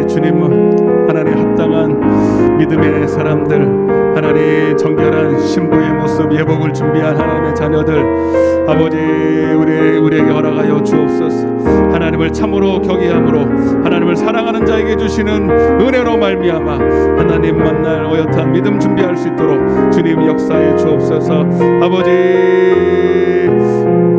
주님 하나님 합당한 믿음의 사람들, 하나님 정결한 신부의 모습, 예복을 준비한 하나님의 자녀들, 아버지 우리에게 허락하여 주옵소서. 하나님을 참으로 경외함으로 하나님을 사랑하는 자에게 주시는 은혜로 말미암아 하나님 만날 어엿한 믿음 준비할 수 있도록 주님 역사해 주옵소서. 아버지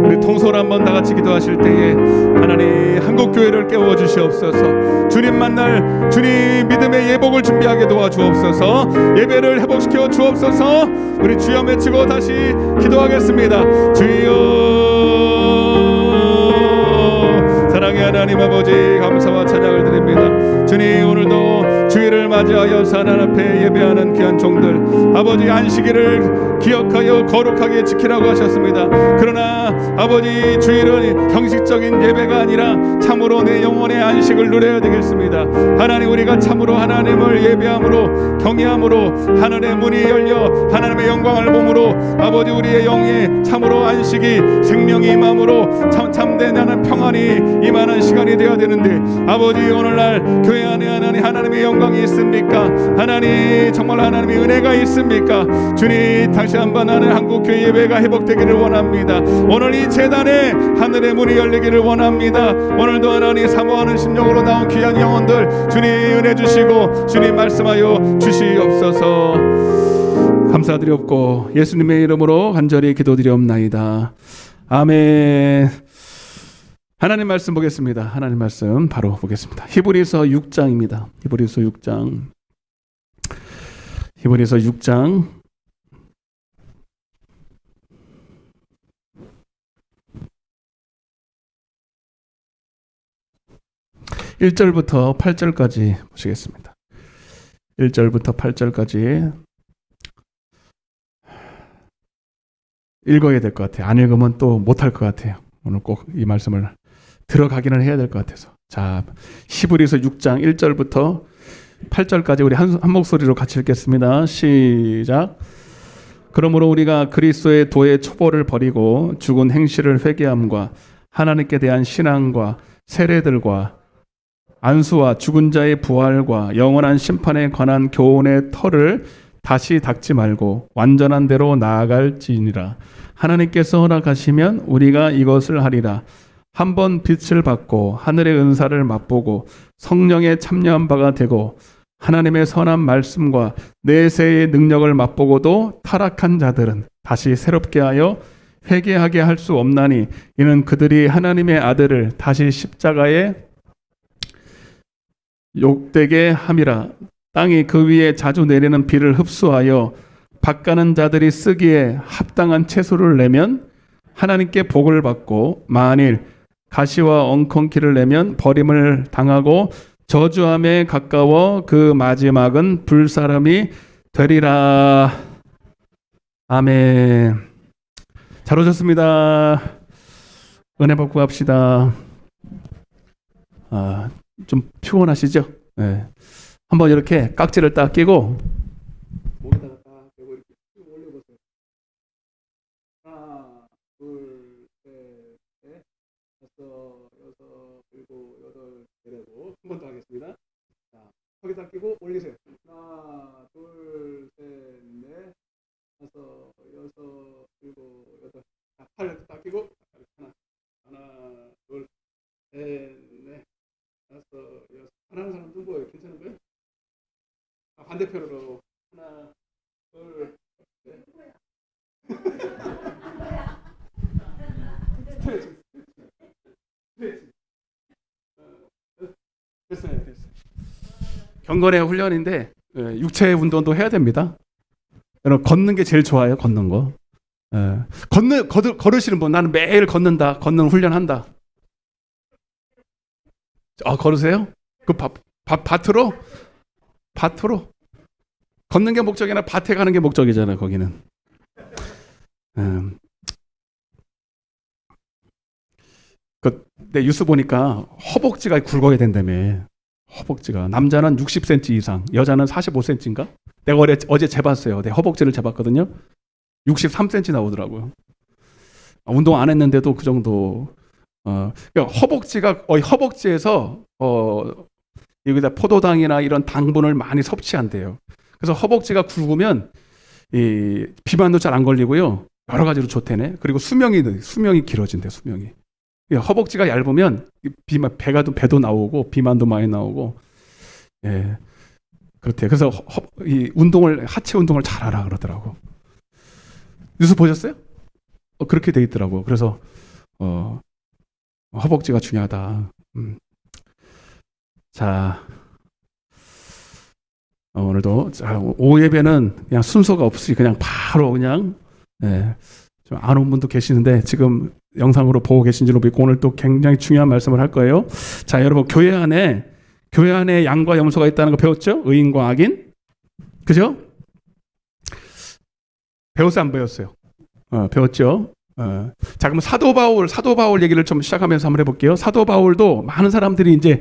우리 통솔 한번 다 같이 기도하실 때에 하나님 한국교회를 깨워 주시옵소서. 주님 만날 주님 믿음의 예복을 준비하게 도와주옵소서. 예배를 회복시켜 주옵소서. 우리 주여 외치고 다시 기도하겠습니다. 주여, 사랑의 하나님 아버지, 감사와 찬양을 드립니다. 주님, 오늘도 주일을 맞이하여 하나님 앞에 예배하는 귀한 종들, 아버지 안식일을 기억하여 거룩하게 지키라고 하셨습니다. 그러나 아버지 주일은 형식적인 예배가 아니라 참으로 내 영혼의 안식을 누려야 되겠습니다. 하나님, 우리가 참으로 하나님을 예배함으로 경외함으로 하늘의 문이 열려 하나님의 영광을 봄으로 아버지 우리의 영에 참으로 안식이 생명이 임함으로 참된 하나님 평안이 임하는 시간이 되어야 되는데, 아버지 오늘날 교회 안에 하나님의 영광이 있습니까? 하나님 정말 하나님의 은혜가 있습니까? 주님, 다시 한번 하는 한국교회 예배가 회복되기를 원합니다. 오늘 이 제단에 하늘의 문이 열리기를 원합니다. 오늘도 하나님 사모하는 심령으로 나온 귀한 영혼들 주님 은혜 주시고 주님 말씀하여 주시옵소서. 감사드리옵고 예수님의 이름으로 간절히 기도드리옵나이다. 아멘. 하나님 말씀 보겠습니다. 하나님 말씀 바로 보겠습니다. 히브리서 6장입니다. 히브리서 6장 1절부터 8절까지 보시겠습니다. 1절부터 8절까지 읽어야 될 것 같아요. 안 읽으면 또 못할 것 같아요. 오늘 꼭 이 말씀을 들어가기는 해야 될 것 같아서. 자, 히브리서 6장 1절부터 8절까지 우리 한 목소리로 같이 읽겠습니다. 시작. 그러므로 우리가 그리스도의 도의 초보를 버리고 죽은 행실을 회개함과 하나님께 대한 신앙과 세례들과 안수와 죽은 자의 부활과 영원한 심판에 관한 교훈의 터를 다시 닦지 말고 완전한 대로 나아갈지니라. 하나님께서 허락하시면 우리가 이것을 하리라. 한번 빛을 받고 하늘의 은사를 맛보고 성령에 참여한 바가 되고 하나님의 선한 말씀과 내세의 능력을 맛보고도 타락한 자들은 다시 새롭게 하여 회개하게 할 수 없나니 이는 그들이 하나님의 아들을 다시 십자가에 욕되게 함이라. 땅이 그 위에 자주 내리는 비를 흡수하여 밭가는 자들이 쓰기에 합당한 채소를 내면 하나님께 복을 받고, 만일 가시와 엉겅퀴를 내면 버림을 당하고 저주함에 가까워 그 마지막은 불사람이 되리라. 아멘. 잘 오셨습니다. 은혜 받고 갑시다. 좀 피곤하시죠? 네. 한번 이렇게 깍지를 딱 끼고 목에다가 딱 대고 이렇게 쭉 올려보세요. 하나, 둘, 셋, 넷, 다섯, 여섯, 일곱, 여덟, 내려고 한 번 더 하겠습니다. 자, 거기다 끼고 올리세요. 하나, 둘, 셋, 넷, 다섯, 여섯, 일곱, 여덟. 자, 팔 딱 끼고 하나, 둘, 셋, 넷, 다섯, 여섯. 하나는 사람 누구예요? 괜찮은 거예요? 반대편으로 하나, 둘, 셋. 스트레칭. 됐어요. 경건의 훈련인데 육체 운동도 해야 됩니다. 여러분 걷는 게 제일 좋아요. 걷는 거. 걸으시는 분, 나는 매일 걷는다. 걷는 훈련한다. 걸으세요? 그 밭으로? 밭으로? 걷는 게 목적이 아니라 밭에 가는 게 목적이잖아요, 거기는. 내 뉴스 보니까 허벅지가 굵어야 된다며. 허벅지가. 남자는 60cm 이상, 여자는 45cm인가? 내가 어제 재봤어요. 내 허벅지를 재봤거든요. 63cm 나오더라고요. 운동 안 했는데도 그 정도. 그러니까 허벅지가 허벅지에서 여기다 포도당이나 이런 당분을 많이 섭취한대요. 그래서 허벅지가 굵으면 이 비만도 잘 안 걸리고요. 여러 가지로 좋대네. 그리고 수명이 길어진대. 수명이. 허벅지가 얇으면 배도 나오고 비만도 많이 나오고. 예. 그렇대. 그래서 하체 운동을 잘하라 그러더라고. 뉴스 보셨어요? 그렇게 돼 있더라고. 그래서 허벅지가 중요하다. 자, 오늘도 오후 예배는 그냥 순서가 없이 그냥 바로 그냥 좀 안 온 분도 계시는데 지금 영상으로 보고 계신 줄로 믿고 오늘 또 굉장히 중요한 말씀을 할 거예요. 자, 여러분 교회 안에 양과 염소가 있다는 거 배웠죠? 의인과 악인, 그죠? 배웠어요, 안 배웠어요? 배웠죠? 자, 그럼 사도 바울 얘기를 좀 시작하면서 한번 해볼게요. 사도 바울도 많은 사람들이 이제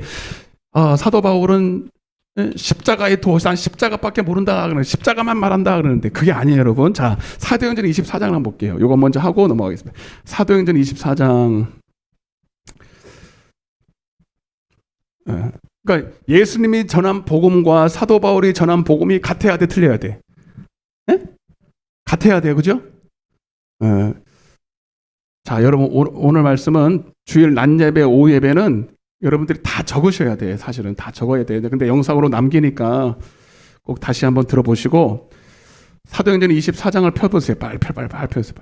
사도 바울은 십자가의 난 십자가밖에 모른다 그러는 십자가만 말한다 그러는데 그게 아니에요, 여러분. 자, 사도행전 24장 한번 볼게요. 이거 먼저 하고 넘어가겠습니다. 사도행전 24장. 그러니까 예수님이 전한 복음과 사도 바울이 전한 복음이 같아야 돼, 틀려야 돼? 네? 같아야 돼요, 그죠? 자, 여러분 오늘 말씀은 주일 낮 예배, 오후 예배는 여러분들이 다 적으셔야 돼. 사실은 다 적어야 돼. 근데 영상으로 남기니까 꼭 다시 한번 들어보시고 사도행전 24장을 펴보세요. 빨리 펴보세요.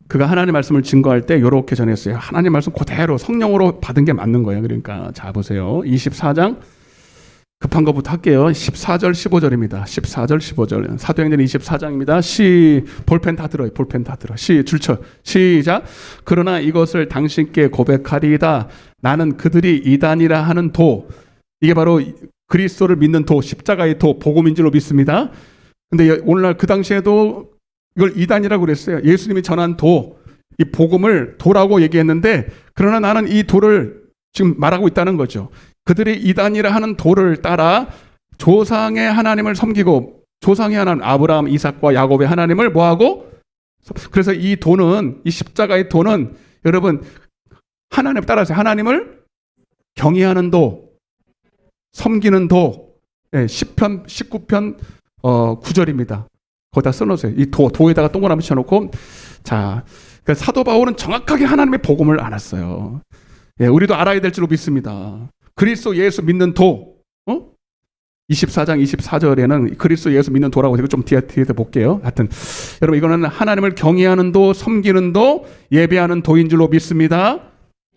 그가 하나님 말씀을 증거할 때 이렇게 전했어요. 하나님 말씀 그대로 성령으로 받은 게 맞는 거예요. 그러니까 자 보세요. 24장 급한 것부터 할게요. 14절 15절입니다. 14절 15절 사도행전 24장입니다. 볼펜 다 들어요. 줄쳐 시작. 그러나 이것을 당신께 고백하리이다. 나는 그들이 이단이라 하는 도, 이게 바로 그리스도를 믿는 도, 십자가의 도, 복음인 줄로 믿습니다. 근데 오늘날 그 당시에도 이걸 이단이라고 그랬어요. 예수님이 전한 도, 이 복음을 도라고 얘기했는데 그러나 나는 이 도를 지금 말하고 있다는 거죠. 그들이 이단이라 하는 도를 따라 조상의 하나님을 섬기고 조상의 하나님 아브라함, 이삭과 야곱의 하나님을 뭐하고? 그래서 이 도는, 이 십자가의 도는 여러분 하나님 따라서 하나님을 경외하는 도, 섬기는 도. 10편 19편 9절입니다. 거기다 써놓으세요. 이 도에다가 동그라미 쳐놓고. 자, 그러니까 사도 바울은 정확하게 하나님의 복음을 알았어요. 우리도 알아야 될 줄로 믿습니다. 그리스도 예수 믿는 도, 24장 24절에는 그리스도 예수 믿는 도라고 이거 좀 뒤에서 볼게요. 하여튼 여러분 이거는 하나님을 경외하는 도, 섬기는 도, 예배하는 도인 줄로 믿습니다.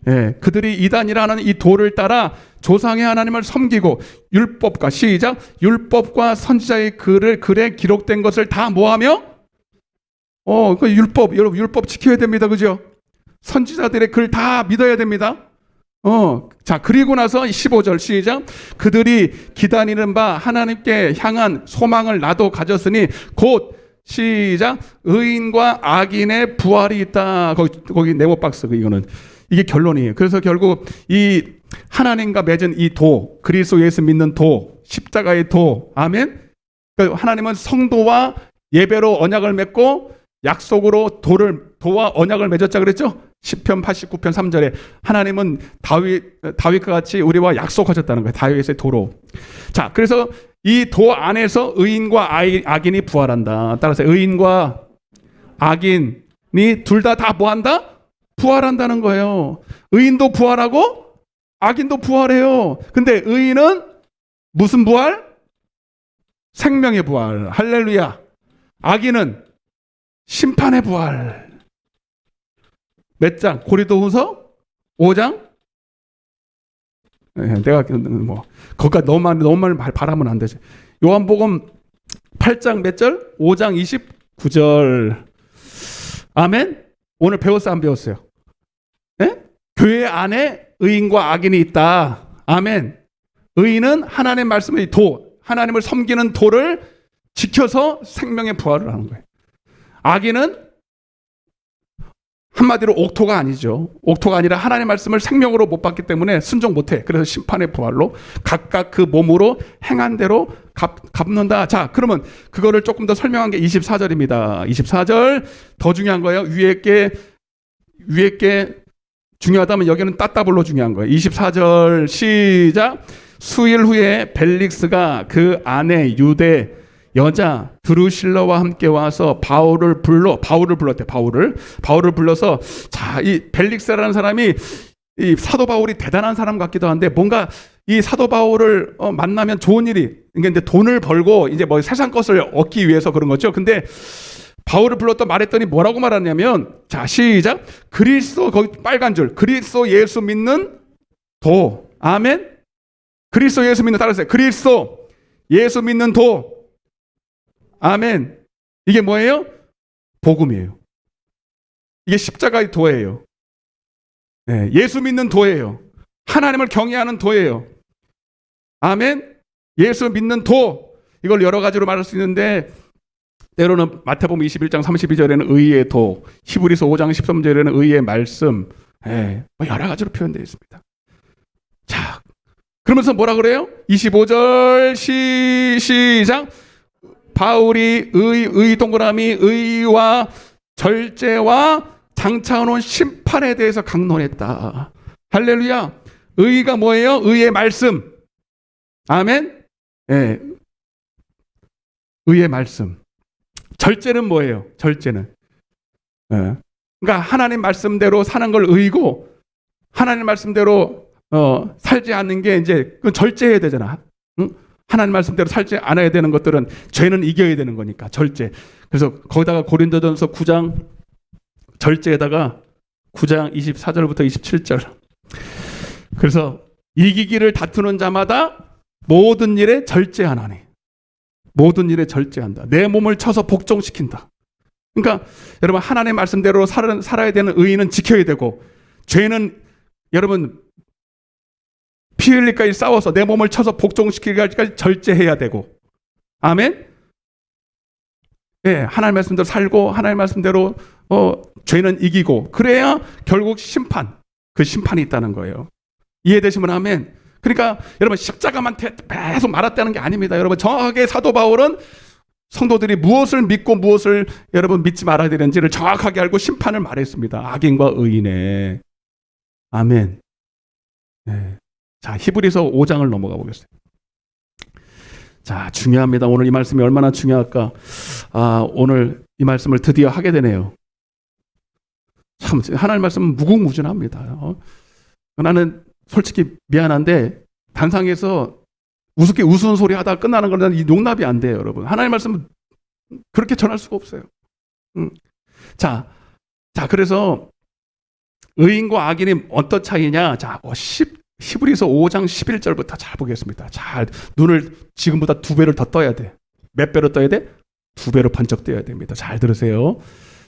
그들이 이단이라는 이 도를 따라 조상의 하나님을 섬기고 율법과 시작 율법과 선지자의 글에 기록된 것을 다 뭐하며? 그 율법, 여러분 율법 지켜야 됩니다. 그죠? 선지자들의 글 다 믿어야 됩니다. 자, 그리고 나서 15절 시작. 그들이 기다리는 바 하나님께 향한 소망을 나도 가졌으니 곧 시작 의인과 악인의 부활이 있다. 거기 네모박스 이거는 이게 결론이에요. 그래서 결국 이 하나님과 맺은 이 도, 그리스도 예수 믿는 도, 십자가의 도, 아멘. 그러니까 하나님은 성도와 예배로 언약을 맺고 약속으로 도와 언약을 맺었자 그랬죠? 시편 89편 3절에 하나님은 다윗과 같이 우리와 약속하셨다는 거예요. 다윗의 도로. 자, 그래서 이 도 안에서 의인과 악인이 부활한다. 따라서 의인과 악인이 둘 다 뭐한다? 부활한다는 거예요. 의인도 부활하고 악인도 부활해요. 근데 의인은 무슨 부활? 생명의 부활. 할렐루야. 악인은 심판의 부활. 몇 장? 고린도후서 5장? 내가 거기까지 너무 많이 바라면 안 되지. 요한복음 8장 몇 절? 5장 29절. 아멘? 오늘 배웠어요, 안 배웠어요? 교회 안에 의인과 악인이 있다. 아멘. 의인은 하나님의 말씀의 도, 하나님을 섬기는 도를 지켜서 생명의 부활을 하는 거예요. 악인은 한마디로 옥토가 아니죠. 옥토가 아니라 하나님의 말씀을 생명으로 못 받기 때문에 순종 못해. 그래서 심판의 부활로 각각 그 몸으로 행한 대로 갚는다. 자, 그러면 그거를 조금 더 설명한 게 24절입니다. 24절 더 중요한 거예요. 위에 게 중요하다면 여기는 따따블로 중요한 거예요. 24절 시작. 수일 후에 벨릭스가 그 아내 유대 여자 드루실라와 함께 와서 바울을 불렀대. 바울을 불러서, 자, 이 벨릭스라는 사람이 이 사도 바울이 대단한 사람 같기도 한데, 뭔가 이 사도 바울을 만나면 좋은 일이, 이게 이제 돈을 벌고 이제 뭐 세상 것을 얻기 위해서 그런 거죠. 근데 바울을 불렀다 말했더니 뭐라고 말하냐면, 자, 시작. 그리스도, 거기 빨간 줄, 그리스도 예수 믿는 도. 아멘. 그리스도 예수 믿는, 따라하세요. 그리스도 예수 믿는 도. 아멘. 이게 뭐예요? 복음이에요. 이게 십자가의 도예요. 네, 예수 믿는 도예요. 하나님을 경외하는 도예요. 아멘. 예수 믿는 도. 이걸 여러 가지로 말할 수 있는데, 때로는 마태복음 21장 32절에는 의의 도, 히브리서 5장 13절에는 의의 말씀, 여러 가지로 표현되어 있습니다. 자, 그러면서 뭐라 그래요? 25절 시작. 바울이 의 동그라미 의와 절제와 장차오는 심판에 대해서 강론했다. 할렐루야. 의가 뭐예요? 의의 말씀. 아멘. 의의 말씀. 절제는 뭐예요? 절제는, 그러니까 하나님 말씀대로 사는 걸 의고, 하나님 말씀대로 살지 않는 게 이제 그 절제해야 되잖아. 응? 하나님 말씀대로 살지 않아야 되는 것들은 죄는 이겨야 되는 거니까 절제. 그래서 거기다가 고린도전서 9장 절제에다가 9장 24절부터 27절. 그래서 이기기를 다투는 자마다 모든 일에 절제하나니. 모든 일에 절제한다. 내 몸을 쳐서 복종시킨다. 그러니까 여러분, 하나님의 말씀대로 살아야 되는 의의는 지켜야 되고, 죄는 여러분 피 흘릴까지 싸워서 내 몸을 쳐서 복종시키기까지 절제해야 되고. 아멘. 하나님 말씀대로 살고, 하나님 말씀대로 죄는 이기고, 그래야 결국 그 심판이 있다는 거예요. 이해되시면 아멘. 그러니까 여러분, 십자가만 계속 말았다는 게 아닙니다. 여러분, 정확하게 사도 바울은 성도들이 무엇을 믿고 무엇을 여러분 믿지 말아야 되는지를 정확하게 알고 심판을 말했습니다. 악인과 의인의. 아멘. 자, 히브리서 5장을 넘어가 보겠습니다. 자, 중요합니다. 오늘 이 말씀이 얼마나 중요할까. 오늘 이 말씀을 드디어 하게 되네요. 참, 하나님 말씀은 무궁무진합니다. 나는 솔직히 미안한데, 단상에서 우습게 우스운 소리 하다가 끝나는 거는 이 용납이 안 돼요, 여러분. 하나님 말씀은 그렇게 전할 수가 없어요. 자, 그래서 의인과 악인이 어떤 차이냐? 자, 히브리서 5장 11절부터 잘 보겠습니다. 잘, 눈을 지금보다 2배를 더 떠야 돼. 몇 배로 떠야 돼? 2배로 번쩍 떠야 됩니다. 잘 들으세요.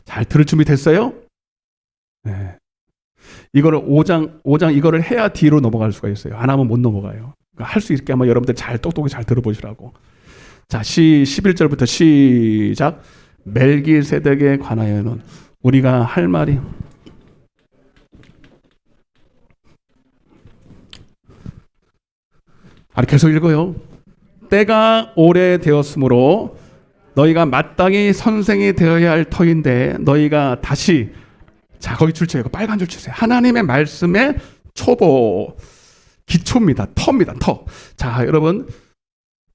잘 들을 준비 됐어요? 네. 이거를 5장 이거를 해야 뒤로 넘어갈 수가 있어요. 안 하면 못 넘어가요. 그러니까 할 수 있게 한번 여러분들 잘 똑똑히 잘 들어보시라고. 자, 11절부터 시작. 멜기세덱에 관하여는 우리가 할 말이, 계속 읽어요. 때가 오래되었으므로 너희가 마땅히 선생이 되어야 할 터인데 너희가 다시, 자, 거기 줄 쳐요. 빨간 줄 치세요. 하나님의 말씀의 초보, 기초입니다. 터입니다. 터. 자, 여러분,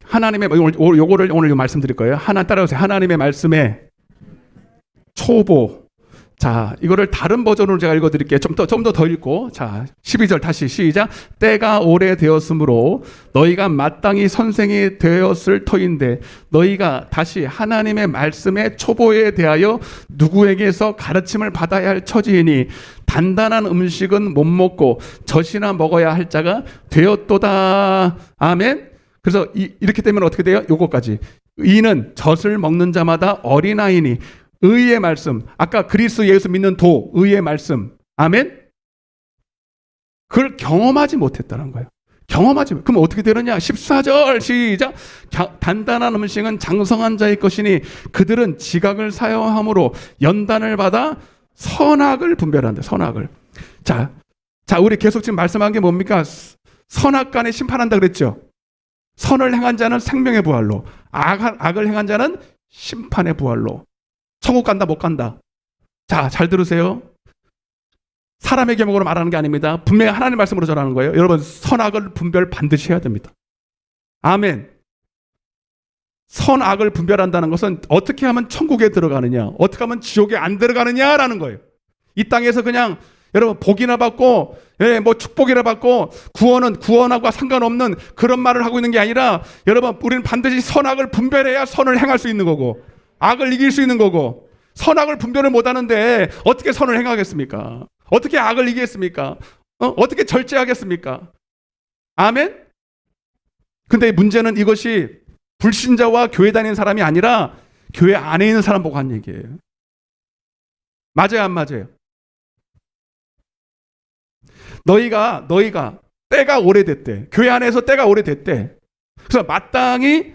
하나님의, 요거를 오늘 말씀드릴 거예요. 따라오세요. 하나님의 말씀의 초보. 자, 이거를 다른 버전으로 제가 읽어드릴게요. 좀 더 읽고. 자, 12절 다시 시작. 때가 오래되었으므로 너희가 마땅히 선생이 되었을 터인데 너희가 다시 하나님의 말씀의 초보에 대하여 누구에게서 가르침을 받아야 할 처지이니 단단한 음식은 못 먹고 젖이나 먹어야 할 자가 되었도다. 아멘. 그래서 이렇게 되면 어떻게 돼요? 요거까지. 이는 젖을 먹는 자마다 어린아이니 의의 말씀, 아까 그리스도 예수 믿는 도, 의의 말씀. 아멘? 그걸 경험하지 못했다는 거예요. 그럼 어떻게 되느냐? 14절 시작. 단단한 음식은 장성한 자의 것이니 그들은 지각을 사용함으로 연단을 받아 선악을 분별한다. 선악을. 자, 우리 계속 지금 말씀한 게 뭡니까? 선악간에 심판한다 그랬죠? 선을 행한 자는 생명의 부활로, 악을 행한 자는 심판의 부활로. 천국 간다 못 간다. 자, 잘 들으세요. 사람의 계명으로 말하는 게 아닙니다. 분명히 하나님의 말씀으로 전하는 거예요. 여러분, 선악을 분별 반드시 해야 됩니다. 아멘. 선악을 분별한다는 것은 어떻게 하면 천국에 들어가느냐, 어떻게 하면 지옥에 안 들어가느냐라는 거예요. 이 땅에서 그냥 여러분 복이나 받고, 뭐 축복이나 받고 구원하고 상관없는 그런 말을 하고 있는 게 아니라, 여러분, 우리는 반드시 선악을 분별해야 선을 행할 수 있는 거고, 악을 이길 수 있는 거고, 선악을 분별을 못하는데 어떻게 선을 행하겠습니까? 어떻게 악을 이기겠습니까? 어떻게 절제하겠습니까? 아멘? 근데 문제는 이것이 불신자와 교회 다니는 사람이 아니라 교회 안에 있는 사람 보고 한 얘기예요. 맞아요, 안 맞아요? 너희가 때가 오래됐대. 교회 안에서 때가 오래됐대. 그래서 마땅히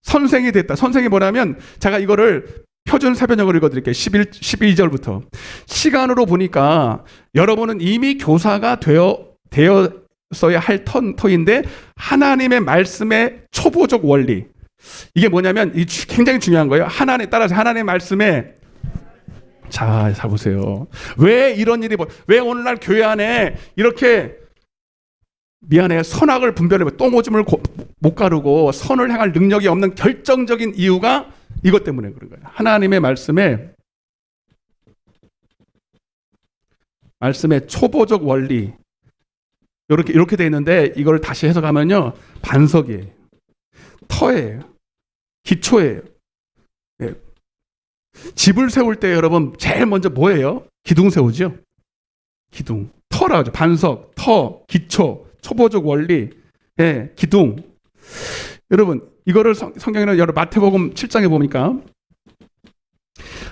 선생이 됐다. 선생이 뭐냐면, 제가 이거를 표준 사변형으로 읽어드릴게요. 12절부터. 시간으로 보니까 여러분은 이미 교사가 되었어야 할 터인데, 하나님의 말씀의 초보적 원리. 이게 뭐냐면, 굉장히 중요한 거예요. 따라서 하나님의 말씀에, 자 보세요. 왜 이런 일이, 왜 오늘날 교회 안에 이렇게, 미안해, 선악을 분별해, 똥오줌을 못 가르고 선을 행할 능력이 없는 결정적인 이유가 이것 때문에 그런 거예요. 하나님의 말씀의 초보적 원리, 이렇게 돼 있는데, 이걸 다시 해석하면요, 반석이에요, 터예요, 기초예요. 네. 집을 세울 때 여러분 제일 먼저 뭐예요? 기둥 세우죠. 기둥, 터라고 하죠. 반석, 터, 기초, 초보적 원리, 기둥. 여러분, 이거를 성경에는 마태복음 7장에 보니까,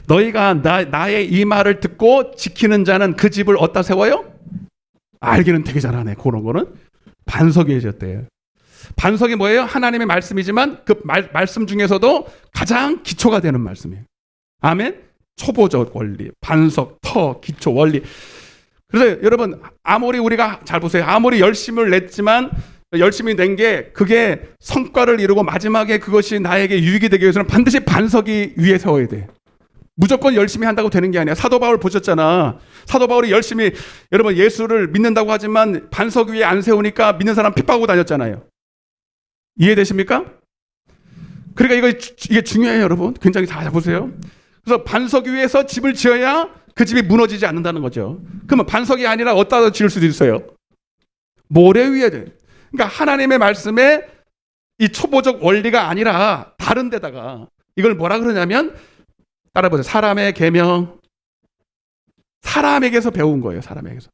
너희가 나의 이 말을 듣고 지키는 자는 그 집을 어디다 세워요? 알기는 되게 잘하네. 그런 거는 반석이 해졌대요. 반석이 뭐예요? 하나님의 말씀이지만 그 말씀 중에서도 가장 기초가 되는 말씀이에요. 아멘? 초보적 원리, 반석, 터, 기초, 원리. 그래서 여러분, 아무리 우리가, 잘 보세요, 아무리 열심을 냈지만, 열심히 낸 게 그게 성과를 이루고 마지막에 그것이 나에게 유익이 되기 위해서는 반드시 반석이 위에 세워야 돼. 무조건 열심히 한다고 되는 게 아니야. 사도 바울 보셨잖아. 사도 바울이 열심히, 여러분, 예수를 믿는다고 하지만 반석 위에 안 세우니까 믿는 사람 핍박하고 다녔잖아요. 이해되십니까? 그러니까 이게 중요해요, 여러분. 굉장히 잘 보세요. 그래서 반석 위에서 집을 지어야 그 집이 무너지지 않는다는 거죠. 그러면 반석이 아니라 어디다 지을 수도 있어요? 모래 위에 돼. 그러니까 하나님의 말씀에 이 초보적 원리가 아니라 다른 데다가 이걸 뭐라 그러냐면, 따라보세요. 사람의 계명. 사람에게서 배운 거예요. 사람에게서.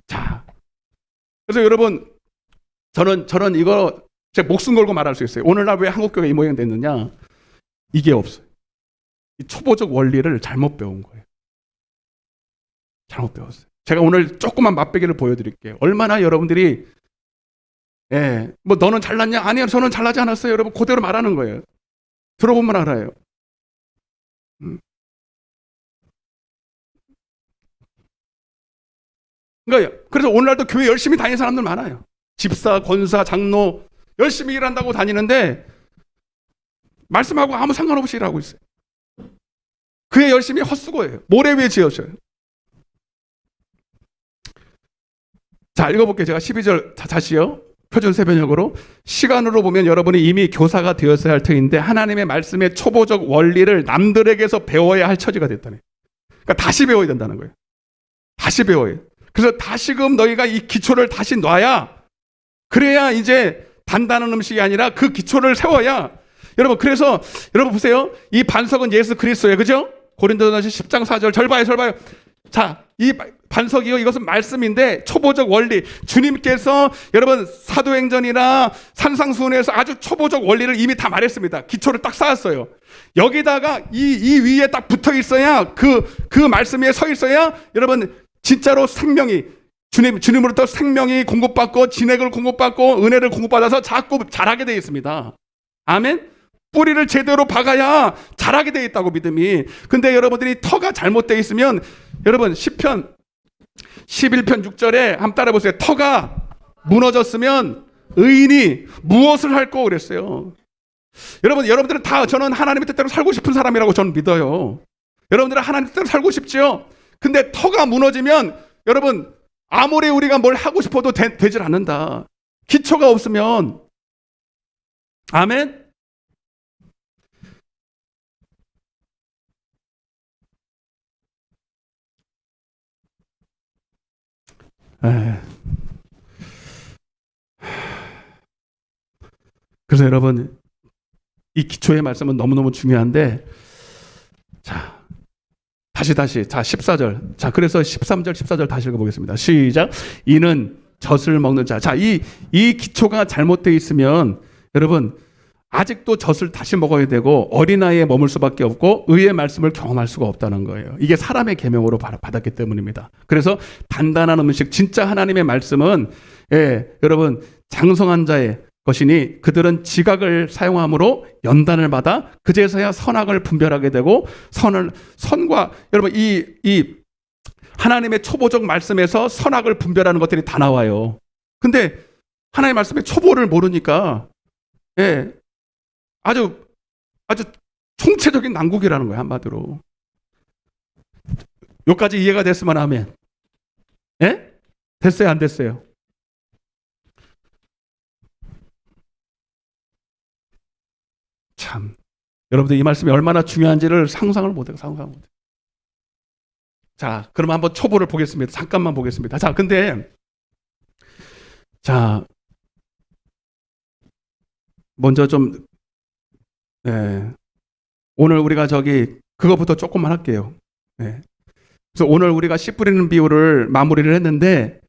자, 그래서 여러분, 저는 이거 제 목숨 걸고 말할 수 있어요. 오늘날 왜 한국교회가 이 모양 됐느냐? 이게 없어요. 이 초보적 원리를 잘못 배운 거예요. 잘못 배웠어요. 제가 오늘 조그만 맛배기를 보여드릴게요. 얼마나 여러분들이, 뭐 너는 잘났냐? 아니요, 저는 잘나지 않았어요. 여러분, 그대로 말하는 거예요. 들어보면 알아요. 그러니까 그래서 오늘날도 교회 열심히 다니는 사람들 많아요. 집사, 권사, 장로 열심히 일한다고 다니는데 말씀하고 아무 상관없이 일하고 있어요. 그의 열심히 헛수고예요. 모래 위에 지어져요. 자, 읽어볼게요. 제가 12절 다시요. 표준 세변역으로. 시간으로 보면 여러분이 이미 교사가 되었어야 할 터인데 하나님의 말씀의 초보적 원리를 남들에게서 배워야 할 처지가 됐다네. 그러니까 다시 배워야 된다는 거예요. 다시 배워야. 그래서 다시금 너희가 이 기초를 다시 놔야, 그래야 이제 단단한 음식이 아니라 그 기초를 세워야. 여러분, 그래서 여러분 보세요. 이 반석은 예수 그리스도예요. 그죠? 고린도전서 10장 4절 절 봐요. 자, 이 반석이요, 이것은 말씀인데 초보적 원리, 주님께서 여러분 사도행전이나 산상수훈에서 아주 초보적 원리를 이미 다 말했습니다. 기초를 딱 쌓았어요. 여기다가 이 위에 딱 붙어 있어야, 그 말씀 위에 서 있어야 여러분 진짜로 생명이, 주님으로부터 생명이 공급받고 진액을 공급받고 은혜를 공급받아서 자꾸 자라게 되어 있습니다. 아멘? 뿌리를 제대로 박아야 자라게 되어 있다고, 믿음이. 근데 여러분들이 터가 잘못되어 있으면, 여러분 시편 11편 6절에 한번 따라해보세요. 터가 무너졌으면 의인이 무엇을 할꼬 그랬어요. 여러분들은 다, 저는 하나님의 뜻대로 살고 싶은 사람이라고 저는 믿어요. 여러분들은 하나님의 뜻대로 살고 싶죠? 근데 터가 무너지면 여러분 아무리 우리가 뭘 하고 싶어도 되질 않는다. 기초가 없으면. 아멘. 그래서 여러분 이 기초의 말씀은 너무너무 중요한데, 자 다시 자 14절, 자 그래서 13절 14절 다시 읽어보겠습니다. 시작. 이는 젖을 먹는 자. 자, 이 기초가 잘못되어 있으면 여러분 아직도 젖을 다시 먹어야 되고 어린아이에 머물 수밖에 없고 의의 말씀을 경험할 수가 없다는 거예요. 이게 사람의 계명으로 받았기 때문입니다. 그래서 단단한 음식, 진짜 하나님의 말씀은 여러분 장성한 자의 것이니 그들은 지각을 사용함으로 연단을 받아 그제서야 선악을 분별하게 되고 선과 여러분 이 하나님의 초보적 말씀에서 선악을 분별하는 것들이 다 나와요. 근데 하나님의 말씀의 초보를 모르니까 아주 총체적인 난국이라는 거예요. 한마디로. 여기까지 이해가 됐으면 아멘. 됐어요? 안 됐어요? 참, 여러분들 이 말씀이 얼마나 중요한지를 상상을 못해요. 자, 그럼 한번 초보를 보겠습니다. 잠깐만 보겠습니다. 자, 근데 자 먼저 좀 오늘 우리가 그거부터 조금만 할게요. 그래서 오늘 우리가 씨 뿌리는 비유를 마무리를 했는데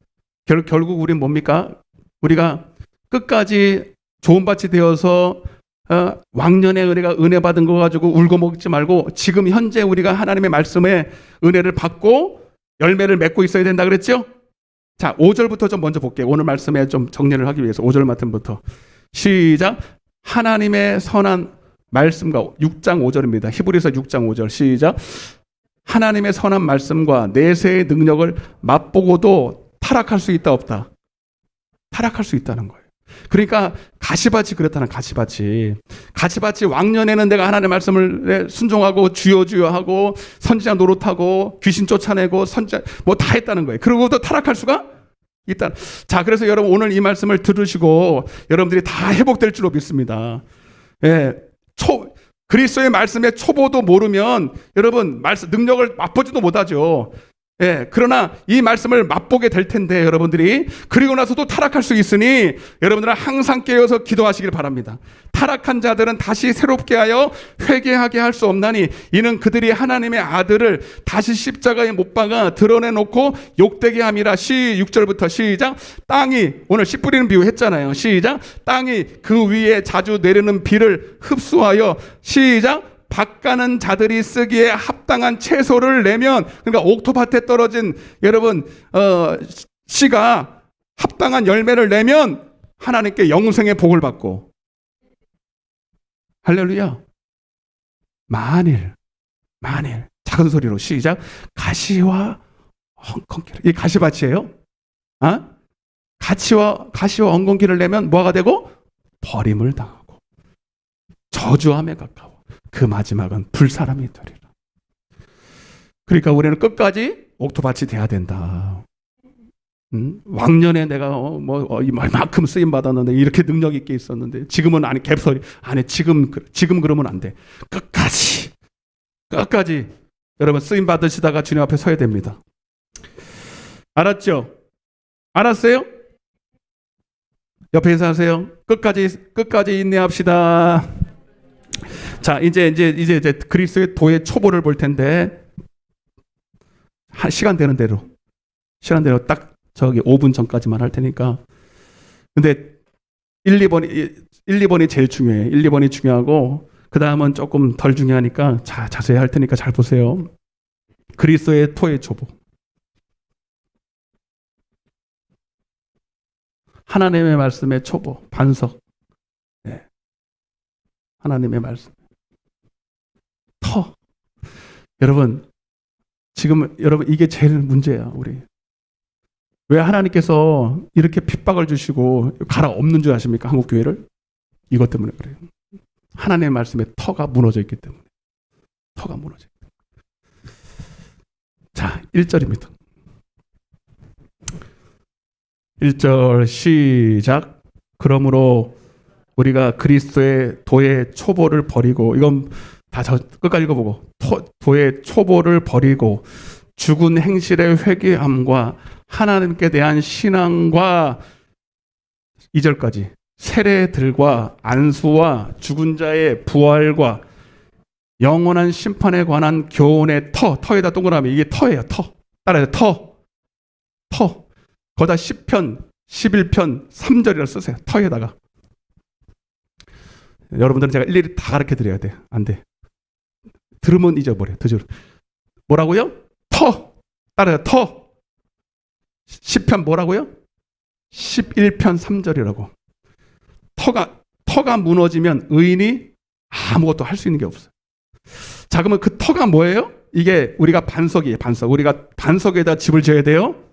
결국 우린 뭡니까? 우리가 끝까지 좋은 밭이 되어서 왕년에 우리가 은혜 받은 거 가지고 울고 먹지 말고 지금 현재 우리가 하나님의 말씀에 은혜를 받고 열매를 맺고 있어야 된다 그랬죠? 자, 5절부터 좀 먼저 볼게요. 오늘 말씀에 좀 정리를 하기 위해서 5절 말씀부터 시작. 하나님의 선한 말씀과 6장 5절입니다. 히브리서 6장 5절 시작. 하나님의 선한 말씀과 내세의 능력을 맛보고도 타락할 수 있다 없다? 타락할 수 있다는 거예요. 그러니까 가시밭이 그렇다는, 가시밭이 왕년에는 내가 하나님의 말씀을 순종하고 주여 하고 선지자 노릇하고 귀신 쫓아내고 선지자 뭐 다 했다는 거예요. 그러고도 타락할 수가 있다. 자, 그래서 여러분 오늘 이 말씀을 들으시고 여러분들이 다 회복될 줄로 믿습니다. 그리스도의 말씀의 초보도 모르면 여러분 능력을 맛보지도 못하죠. 그러나 이 말씀을 맛보게 될 텐데 여러분들이 그리고 나서도 타락할 수 있으니 여러분들은 항상 깨어서 기도하시길 바랍니다. 타락한 자들은 다시 새롭게 하여 회개하게 할 수 없나니 이는 그들이 하나님의 아들을 다시 십자가에 못 박아 드러내놓고 욕되게 함이라. 6절부터 시작. 땅이 오늘 씨 뿌리는 비유 했잖아요. 시작. 땅이 그 위에 자주 내리는 비를 흡수하여 시작. 밭가는 자들이 쓰기에 합당한 채소를 내면, 그러니까 옥토밭에 떨어진 여러분 씨가 합당한 열매를 내면 하나님께 영생의 복을 받고. 할렐루야. 만일 작은 소리로 시작. 가시와 엉겅퀴를, 이 가시밭이에요. 가시와 엉겅퀴를 내면 뭐가 되고? 버림을 당하고 저주함에 가까워. 그 마지막은 불사람이 되리라. 그러니까 우리는 끝까지 옥토밭이 돼야 된다. 왕년에 내가 이만큼 쓰임 받았는데 이렇게 능력 있게 있었는데 지금은 아니 갭소리 아니 지금 그러면 안 돼. 끝까지 여러분 쓰임 받으시다가 주님 앞에 서야 됩니다. 알았죠? 알았어요? 옆에 인사하세요. 끝까지 인내합시다. 자, 이제 그리스도의 도의 초보를 볼 텐데, 시간 되는 대로 딱 5분 전까지만 할 테니까. 근데 1, 2번이 제일 중요해요. 1, 2번이 중요하고, 그 다음은 조금 덜 중요하니까, 자세히 할 테니까 잘 보세요. 그리스도의 토의 초보. 하나님의 말씀의 초보, 반석. 하나님의 말씀. 여러분, 지금 이게 제일 문제야, 우리. 왜 하나님께서 이렇게 핍박을 주시고 갈아엎는 줄 아십니까? 한국 교회를? 이것 때문에 그래요. 하나님의 말씀에 터가 무너져 있기 때문에. 터가 무너져 있기 때문에. 자, 1절입니다. 1절 시작. 그러므로 우리가 그리스도의 도의 초보를 버리고, 이건 다 끝까지 읽어보고, 도의 초보를 버리고 죽은 행실의 회개함과 하나님께 대한 신앙과 2절까지 세례들과 안수와 죽은 자의 부활과 영원한 심판에 관한 교훈의 터에다 동그라미, 이게 터예요. 따라해요. 터. 거기다 10편 11편 3절이라 쓰세요. 터에다가. 여러분들은 제가 일일이 다 가르쳐 드려야 돼. 안 돼. 들으면 잊어버려. 뭐라고요? 따라해요. 10편 뭐라고요? 11편 3절이라고. 터가 무너지면 의인이 아무것도 할 수 있는 게 없어요. 자, 그러면 그 터가 뭐예요? 이게 우리가 반석이에요. 반석. 우리가 반석에다 집을 지어야 돼요.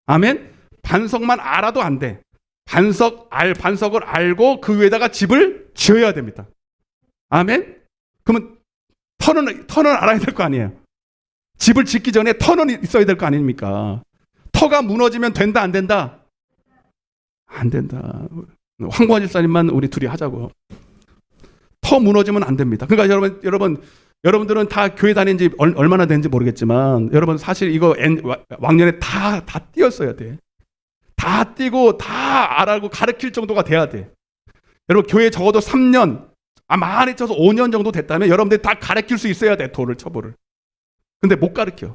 아멘. 반석만 알아도 안 돼. 반석을 알고 그 위에다가 집을 지어야 됩니다. 아멘. 그러면 터는 알아야 될 거 아니에요. 집을 짓기 전에 터는 있어야 될 거 아닙니까? 터가 무너지면 된다, 안 된다? 안 된다. 황보환 집사님만 우리 둘이 하자고. 터 무너지면 안 됩니다. 그러니까 여러분들은 다 교회 다닌 지 얼마나 된지 모르겠지만, 여러분 사실 이거 왕년에 다 띄었어야 돼. 다 띄고 다 알고 가르칠 정도가 돼야 돼. 여러분 교회 적어도 3년, 많이 쳐서 5년 정도 됐다면 여러분들이 다 가르칠 수 있어야 돼. 도를 처벌을. 근데 못 가르치는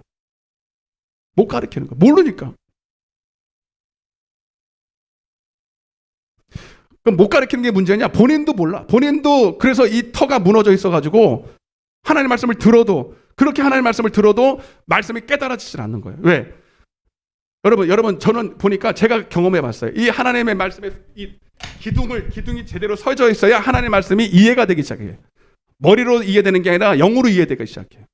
거야. 모르니까. 그럼 못 가르치는 게 문제냐? 본인도 몰라. 본인도 그래서 이 터가 무너져 있어가지고 하나님 말씀을 들어도, 그렇게 하나님 말씀을 들어도 말씀이 깨달아지질 않는 거예요. 왜? 여러분 저는 보니까 제가 경험해 봤어요. 이 하나님의 말씀에 이 기둥이 제대로 서져 있어야 하나님의 말씀이 이해가 되기 시작해요. 머리로 이해되는 게 아니라 영으로 이해되기 시작해요.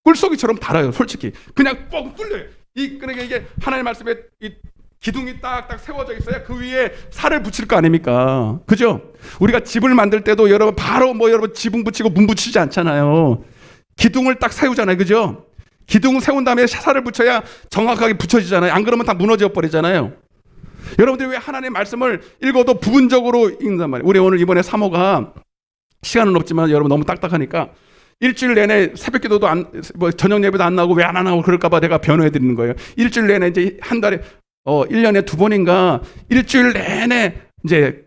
꿀속이처럼 달아요, 솔직히. 그냥 뻥 뚫려요. 그러니까 이게 하나님의 말씀에 이 기둥이 딱딱 세워져 있어야 그 위에 살을 붙일 거 아닙니까? 그죠? 우리가 집을 만들 때도 여러분 바로 여러분 지붕 붙이고 문 붙이지 않잖아요. 기둥을 딱 세우잖아요. 그죠? 기둥을 세운 다음에 살을 붙여야 정확하게 붙여지잖아요. 안 그러면 다 무너져 버리잖아요. 여러분들이 왜 하나님의 말씀을 읽어도 부분적으로 읽는단 말이에요. 우리 오늘 이번에 사모가 시간은 없지만 여러분 너무 딱딱하니까 일주일 내내 새벽 기도도 저녁 예배도 안 나오고 왜 안 하고 그럴까봐 내가 변호해 드리는 거예요. 일주일 내내 이제 한 달에 1년에 2번인가 일주일 내내 이제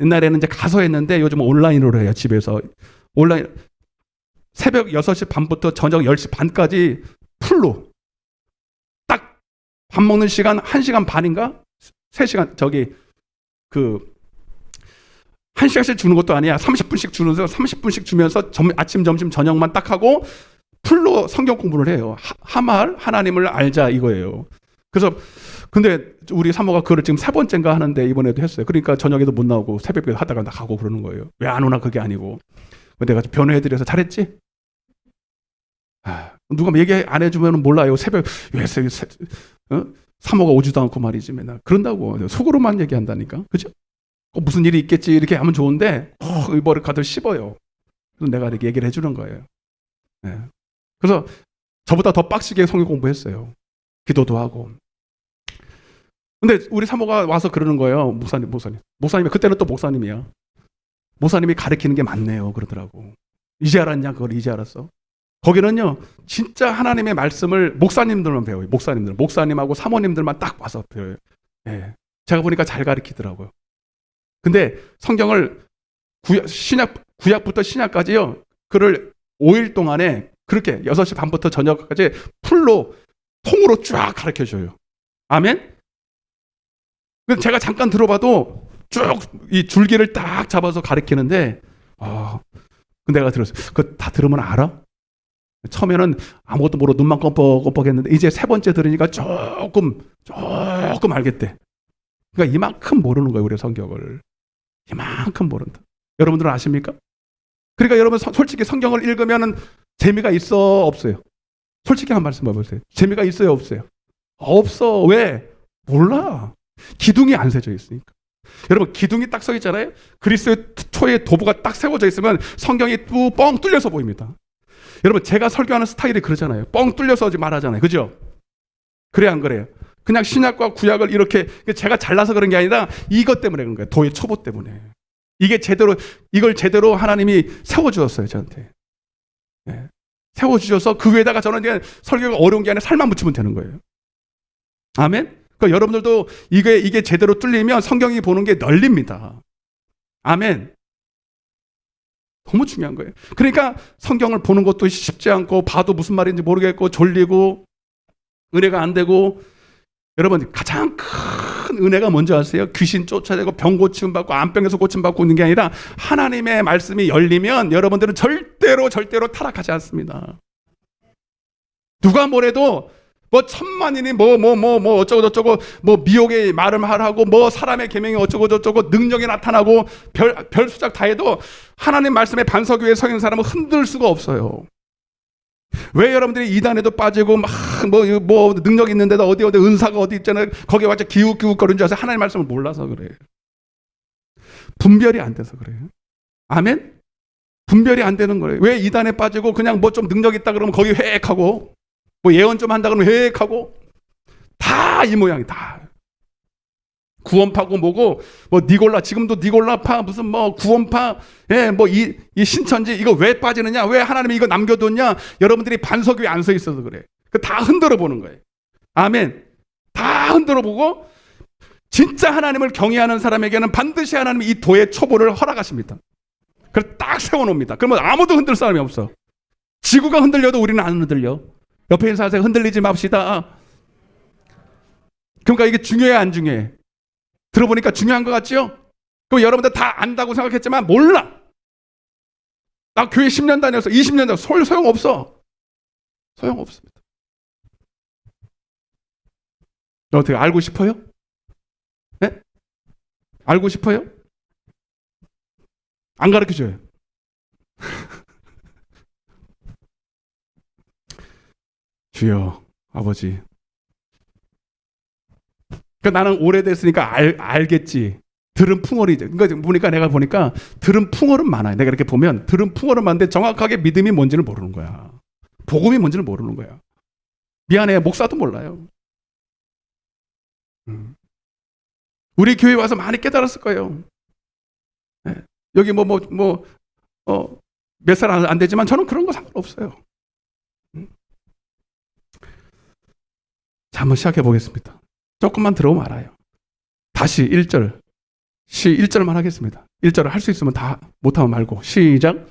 옛날에는 이제 가서 했는데 요즘 온라인으로 해요. 집에서 온라인 새벽 6시 반부터 저녁 10시 반까지 풀로 딱 밥 먹는 시간 1시간 반인가 3시간 1시간씩 주는 것도 아니야. 30분씩 주면서 30분씩 주면서 아침 점심 저녁만 딱 하고 풀로 성경 공부를 해요. 하나님을 알자 이거예요. 그래서 근데 우리 사모가 그걸 지금 3번째인가 하는데 이번에도 했어요. 그러니까 저녁에도 못 나오고 새벽에 하다가 가고 그러는 거예요. 왜 안 오나 그게 아니고. 내가 변호해드려서 잘했지? 누가 얘기 안 해주면 몰라요. 새벽 왜 사모가 오지도 않고 말이지 맨날 그런다고 속으로만 얘기한다니까. 그죠? 무슨 일이 있겠지 이렇게 하면 좋은데 머리 가득 씹어요. 그래서 내가 이렇게 얘기를 해주는 거예요. 네. 그래서 저보다 더 빡시게 성경 공부했어요. 기도도 하고. 근데 우리 사모가 와서 그러는 거예요. 목사님이 그때는 또 목사님이야. 목사님이 가르치는 게 맞네요. 그러더라고. 이제 알았냐? 그걸 이제 알았어. 거기는요, 진짜 하나님의 말씀을 목사님들만 배워요. 목사님하고 사모님들만 딱 와서 배워요. 예. 제가 보니까 잘 가르치더라고요. 근데 성경을 구약부터 신약까지요, 그를 5일 동안에 그렇게 6시 반부터 저녁까지 풀로, 통으로 쫙 가르쳐 줘요. 아멘? 제가 잠깐 들어봐도 쭉 이 줄기를 딱 잡아서 가르치는데, 내가 들었어요. 그거 다 들으면 알아? 처음에는 아무것도 모르고 눈만 껌뻑껌뻑 했는데, 이제 3번째 들으니까 조금 알겠대. 그러니까 이만큼 모르는 거예요, 우리 성경을. 이만큼 모른다. 여러분들은 아십니까? 그러니까 여러분 솔직히 성경을 읽으면 재미가 있어, 없어요? 솔직히 한 말씀 해보세요. 재미가 있어요, 없어요? 없어. 왜? 몰라. 기둥이 안 세져 있으니까. 여러분 기둥이 딱 서 있잖아요. 그리스도의 초의 도부가 딱 세워져 있으면 성경이 뻥 뚫려서 보입니다. 여러분, 제가 설교하는 스타일이 그러잖아요. 뻥 뚫려서 하지 말하잖아요. 그죠? 그래, 안 그래요? 그냥 신약과 구약을 이렇게 제가 잘나서 그런 게 아니라 이것 때문에 그런 거예요. 도의 초보 때문에. 이걸 제대로 하나님이 세워주었어요, 저한테. 네. 세워주셔서 그 위에다가 저는 그냥 설교가 어려운 게 아니라 살만 붙이면 되는 거예요. 아멘? 그러니까 여러분들도 이게 제대로 뚫리면 성경이 보는 게 널립니다. 아멘? 너무 중요한 거예요. 그러니까 성경을 보는 것도 쉽지 않고 봐도 무슨 말인지 모르겠고 졸리고 은혜가 안 되고 여러분 가장 큰 은혜가 뭔지 아세요? 귀신 쫓아내고 병 고침받고 암병에서 고침받고 있는 게 아니라 하나님의 말씀이 열리면 여러분들은 절대로 타락하지 않습니다. 누가 뭐래도 뭐 천만인이 뭐 어쩌고 저쩌고 뭐 미혹의 말을 하라고 뭐 사람의 계명이 어쩌고 저쩌고 능력이 나타나고 별 수작 다 해도 하나님 말씀의 반석 위에 서 있는 사람은 흔들 수가 없어요. 왜 여러분들이 이단에도 빠지고 막 뭐 능력 있는데도 어디 은사가 어디 있잖아요. 거기에 완전 기웃기웃거리는 줄 아세요? 하나님 말씀을 몰라서 그래요. 분별이 안 돼서 그래요. 아멘? 분별이 안 되는 거예요. 왜 이단에 빠지고 그냥 뭐 좀 능력 있다 그러면 거기 회획하고 뭐 예언 좀 한다 그러면 회획하고 다 이 모양이 다 구원파고 뭐고 뭐 니골라 지금도 니골라파 무슨 뭐 구원파 뭐 이 신천지 이거 왜 빠지느냐 왜 하나님이 이거 남겨뒀냐 여러분들이 반석 위에 안 서 있어서 그래. 그 다 흔들어 보는 거예요. 아멘. 다 흔들어 보고 진짜 하나님을 경외하는 사람에게는 반드시 하나님이 이 도의 초보를 허락하십니다. 그걸 딱 세워놓습니다. 그러면 아무도 흔들 사람이 없어. 지구가 흔들려도 우리는 안 흔들려. 옆에 있는 사람한테 흔들리지 맙시다. 그러니까 이게 중요해 안 중요해? 들어보니까 중요한 것 같죠? 그럼 여러분들 다 안다고 생각했지만 몰라. 나 교회 10년 다녔어. 20년 다녔어. 소용없어. 소용없습니다. 어떻게 알고 싶어요? 네? 알고 싶어요? 안 가르쳐줘요. 주여 아버지. 그러니까 나는 오래됐으니까 알겠지. 들은 풍월이죠. 그러니까 내가 보니까 들은 풍월은 많아요. 내가 이렇게 보면 들은 풍월은 많은데 정확하게 믿음이 뭔지를 모르는 거야. 복음이 뭔지를 모르는 거야. 미안해. 목사도 몰라요. 우리 교회 와서 많이 깨달았을 거예요. 네. 여기 몇 살 안 되지만 저는 그런 거 상관없어요. 자, 한번 시작해 보겠습니다. 조금만 들어오면 알아요. 다시 1절만 하겠습니다. 1절을 할 수 있으면 다 못하면 말고 시작.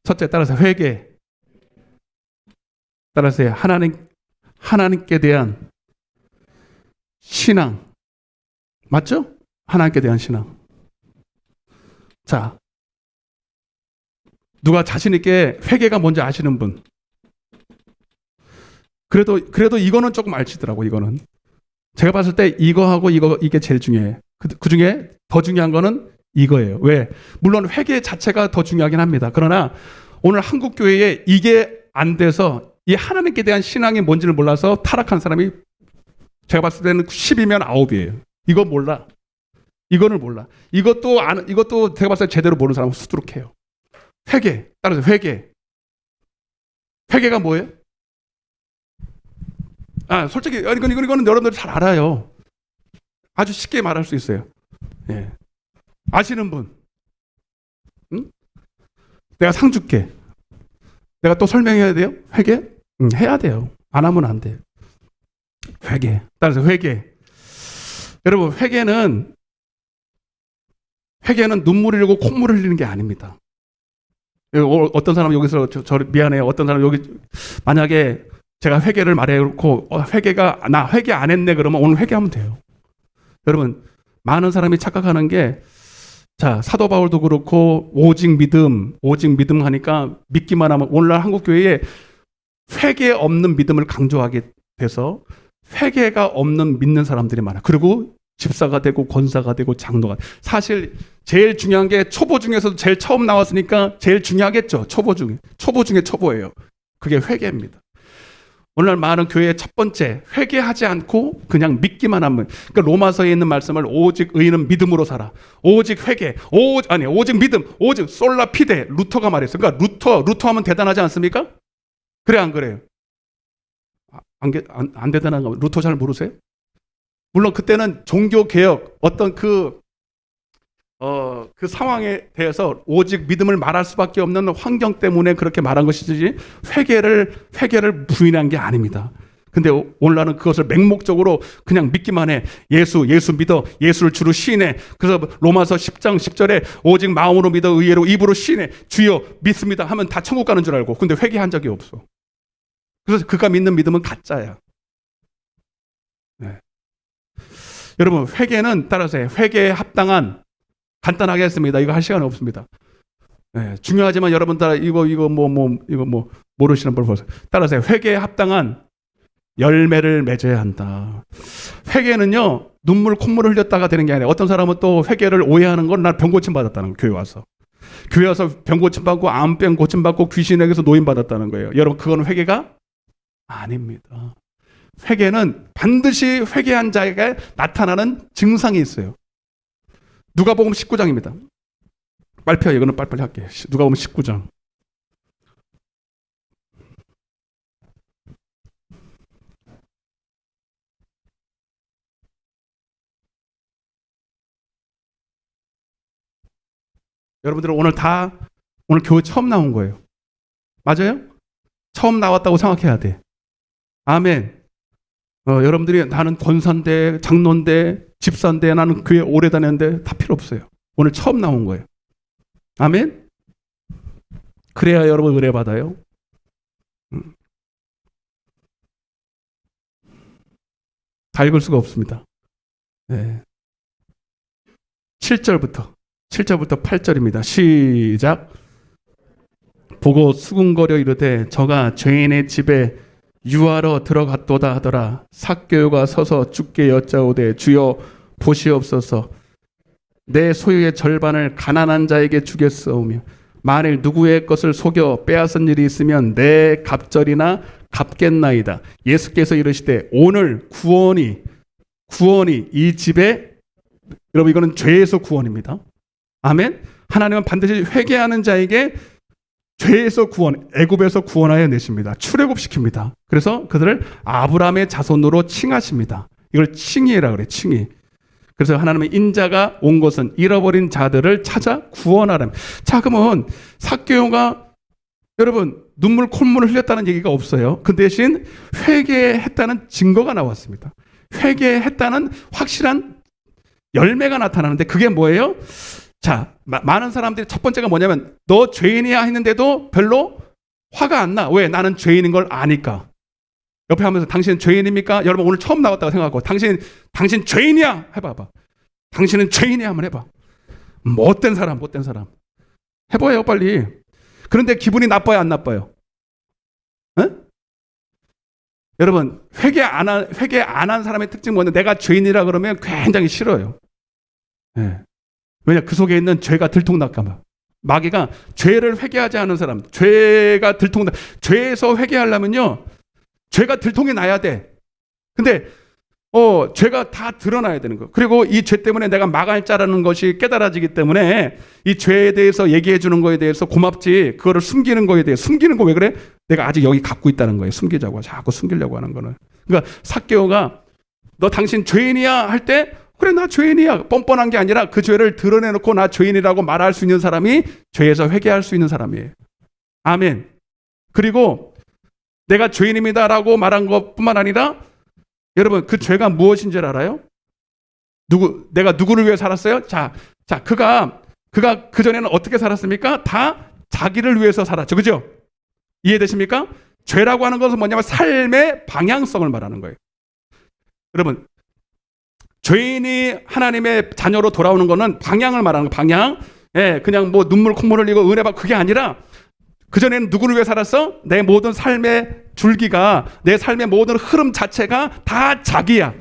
첫째 따라서 회개. 따라서 하나님께 대한 신앙. 맞죠? 하나님께 대한 신앙. 자, 누가 자신 있게 회개가 뭔지 아시는 분? 그래도 이거는 조금 알치더라고. 이거는 제가 봤을 때 이거하고 이게 제일 중요해. 그 중에 더 중요한 거는 이거예요. 왜? 물론 회개 자체가 더 중요하긴 합니다. 그러나 오늘 한국 교회에 이게 안 돼서 이 하나님께 대한 신앙이 뭔지를 몰라서 타락한 사람이 제가 봤을 때는 10이면 9이에요. 이거 몰라. 이거를 몰라. 이것도 제가 봤을 때 제대로 모르는 사람은 수두룩해요. 회개. 따라서 회개. 회개가 뭐예요? 솔직히 이거는 여러분들 잘 알아요. 아주 쉽게 말할 수 있어요. 예. 아시는 분? 응? 내가 상 줄게. 내가 또 설명해야 돼요? 회개? 해야 돼요. 안 하면 안 돼요. 회개. 따라서 회개. 여러분, 회개는 눈물 흘리고 콧물 흘리는 게 아닙니다. 어떤 사람 여기서 미안해요. 어떤 사람 여기 만약에 제가 회개를 말해놓고 나 회개 안 했네 그러면 오늘 회개하면 돼요. 여러분, 많은 사람이 착각하는 게 자, 사도 바울도 그렇고 오직 믿음 하니까 믿기만 하면 오늘날 한국 교회에 회개 없는 믿음을 강조하게 돼서 회개가 없는 믿는 사람들이 많아. 그리고 집사가 되고 권사가 되고 장로가. 사실 제일 중요한 게 초보 중에서도 제일 처음 나왔으니까 제일 중요하겠죠. 초보 중에 초보예요. 그게 회개입니다. 오늘날 많은 교회의 첫 번째, 회개하지 않고 그냥 믿기만 하면, 그러니까 로마서에 있는 말씀을 오직 의인은 믿음으로 살아, 오직 회개, 오직 믿음, 오직 솔라 피데, 루터가 말했어요. 그러니까 루터 하면 대단하지 않습니까? 그래 안 그래요? 안 대단한가? 루터 잘 모르세요? 물론 그때는 종교 개혁, 어떤 그 상황에 대해서 오직 믿음을 말할 수밖에 없는 환경 때문에 그렇게 말한 것이지 회개를 부인한 게 아닙니다. 근데 오늘날은 그것을 맹목적으로 그냥 믿기만 해. 예수 믿어. 예수를 주로 시인해. 그래서 로마서 10장 10절에 오직 마음으로 믿어 의외로 입으로 시인해. 주여 믿습니다 하면 다 천국 가는 줄 알고. 근데 회개한 적이 없어. 그래서 그가 믿는 믿음은 가짜야. 네. 여러분, 회개는 따라서 회개에 합당한, 간단하게 했습니다. 이거 할 시간은 없습니다. 네, 중요하지만 여러분들 이거 모르시는 분 보세요. 따라서 회개에 합당한 열매를 맺어야 한다. 회개는요, 눈물 콧물을 흘렸다가 되는 게 아니라, 어떤 사람은 또 회개를 오해하는 건 난 병 고침 받았다는 거예요. 교회 와서 병 고침 받고 암병 고침 받고 귀신에게서 노임 받았다는 거예요. 여러분, 그거는 회개가 아닙니다. 회개는 반드시 회개한 자에게 나타나는 증상이 있어요. 누가복음 19장입니다. 빨리 펴요. 이거는 빨리빨리 할게요. 누가복음 19장. 여러분들은 오늘 교회 처음 나온 거예요. 맞아요? 처음 나왔다고 생각해야 돼. 아멘. 여러분들이 나는 권사인데, 장로인데, 집사인데, 나는 교회 오래 다녔는데 다 필요 없어요. 오늘 처음 나온 거예요. 아멘. 그래야 여러분 은혜 받아요. 다 읽을 수가 없습니다. 네. 7절부터 8절입니다. 시작. 보고 수군거려 이르되 저가 죄인의 집에 유하러 들어갔도다 하더라. 삭개오가 서서 주께 여짜오되 주여 보시옵소서. 내 소유의 절반을 가난한 자에게 주겠사오며 만일 누구의 것을 속여 빼앗은 일이 있으면 내 갑절이나 갚겠나이다. 예수께서 이르시되 오늘 구원이 이 집에, 여러분 이거는 죄에서 구원입니다. 아멘. 하나님은 반드시 회개하는 자에게 죄에서 구원, 애굽에서 구원하여 내십니다. 출애굽시킵니다. 그래서 그들을 아브라함의 자손으로 칭하십니다. 이걸 칭의라 그래, 칭의. 그래서 하나님의 인자가 온 것은 잃어버린 자들을 찾아 구원하라. 자, 그러면 삭개오가 여러분 눈물 콧물을 흘렸다는 얘기가 없어요. 그 대신 회개했다는 증거가 나왔습니다. 회개했다는 확실한 열매가 나타나는데 그게 뭐예요? 자, 많은 사람들이 첫 번째가 뭐냐면 너 죄인이야 했는데도 별로 화가 안 나. 왜? 나는 죄인인 걸 아니까. 옆에 하면서 당신은 죄인입니까? 여러분 오늘 처음 나왔다고 생각하고 당신 죄인이야 해봐봐. 당신은 죄인이야 한번 해봐. 못된 사람 해봐요 빨리. 그런데 기분이 나빠요 안 나빠요? 에? 여러분 회개 안 한 사람의 특징 뭐냐? 내가 죄인이라 그러면 굉장히 싫어요. 네. 왜냐? 그 속에 있는 죄가 들통날까봐. 마귀가 죄를 회개하지 않은 사람, 죄가 들통나, 죄에서 회개하려면요, 죄가 들통이 나야 돼. 근데 죄가 다 드러나야 되는 거. 그리고 이 죄 때문에 내가 망할 자라는 것이 깨달아지기 때문에 이 죄에 대해서 얘기해 주는 거에 대해서 고맙지. 그거를 숨기는 거에 대해 숨기는 거 왜 그래? 내가 아직 여기 갖고 있다는 거예요. 숨기자고 자꾸 숨기려고 하는 거는. 그러니까 삭개오가 너 당신 죄인이야 할 때 그래 나 죄인이야 뻔뻔한 게 아니라 그 죄를 드러내놓고 나 죄인이라고 말할 수 있는 사람이 죄에서 회개할 수 있는 사람이에요. 아멘. 그리고 내가 죄인입니다라고 말한 것뿐만 아니라 여러분 그 죄가 무엇인 줄 알아요? 내가 누구를 위해 살았어요? 자 그가 그전에는 어떻게 살았습니까? 다 자기를 위해서 살았죠. 그죠? 이해되십니까? 죄라고 하는 것은 뭐냐면 삶의 방향성을 말하는 거예요. 여러분 죄인이 하나님의 자녀로 돌아오는 것은 방향을 말하는 거예요. 방향. 예, 그냥 뭐 눈물 콧물 흘리고 은혜 받고 그게 아니라 그전에는 누구를 위해 살았어? 내 모든 삶의 줄기가, 내 삶의 모든 흐름 자체가 다 자기야.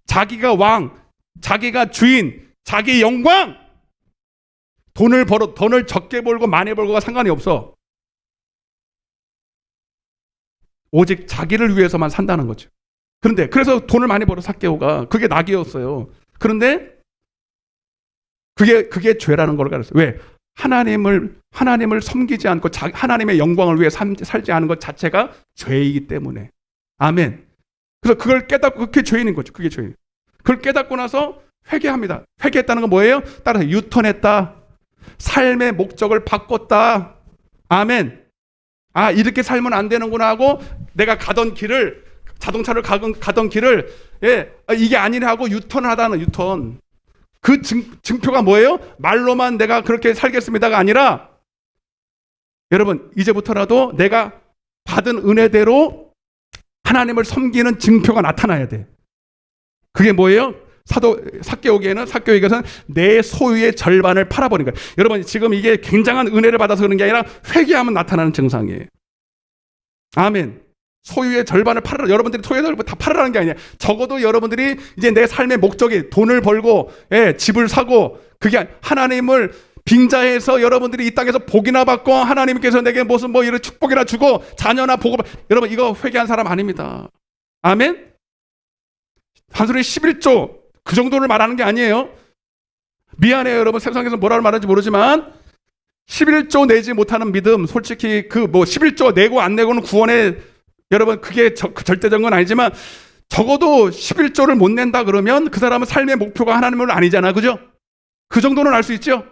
자기가 왕, 자기가 주인, 자기 영광. 돈을 적게 벌고 많이 벌고가 상관이 없어. 오직 자기를 위해서만 산다는 거죠. 그런데 그래서 돈을 많이 벌어 삭개오가 그게 낙이었어요. 그런데 그게 죄라는 걸 가르쳐요. 왜? 하나님을 섬기지 않고 하나님의 영광을 위해 살지 않은 것 자체가 죄이기 때문에. 아멘. 그래서 그걸 깨닫고 그게 죄인인 거죠. 그게 죄인. 그걸 깨닫고 나서 회개합니다. 회개했다는 건 뭐예요? 따라서 유턴했다. 삶의 목적을 바꿨다. 아멘. 아, 이렇게 살면 안 되는구나 하고 내가 가던 길을, 자동차를 가던 길을, 이게 아니네 하고 유턴하다는 유턴. 그 증표가 뭐예요? 말로만 내가 그렇게 살겠습니다가 아니라, 여러분, 이제부터라도 내가 받은 은혜대로 하나님을 섬기는 증표가 나타나야 돼. 그게 뭐예요? 삭개오에게는 내 소유의 절반을 팔아버린 거예요. 여러분, 지금 이게 굉장한 은혜를 받아서 그런 게 아니라 회개하면 나타나는 증상이에요. 아멘. 소유의 절반을 여러분들이 소유의 절반 다 팔으라는 게 아니에요. 적어도 여러분들이 이제 내 삶의 목적이 돈을 벌고, 집을 사고, 그게 하나님을 빙자해서 여러분들이 이 땅에서 복이나 받고 하나님께서 내게 무슨 이런 축복이나 주고 자녀나 복을 여러분, 이거 회개한 사람 아닙니다. 아멘. 단순히 11조 그 정도를 말하는 게 아니에요. 미안해요, 여러분. 세상에서 뭐라고 말하는지 모르지만 11조 내지 못하는 믿음, 솔직히 11조 내고 안 내고는 구원에, 여러분, 그게 절대적인 건 아니지만 적어도 11조를 못 낸다 그러면 그 사람은 삶의 목표가 하나님은 아니잖아. 그죠? 그 정도는 알 수 있죠?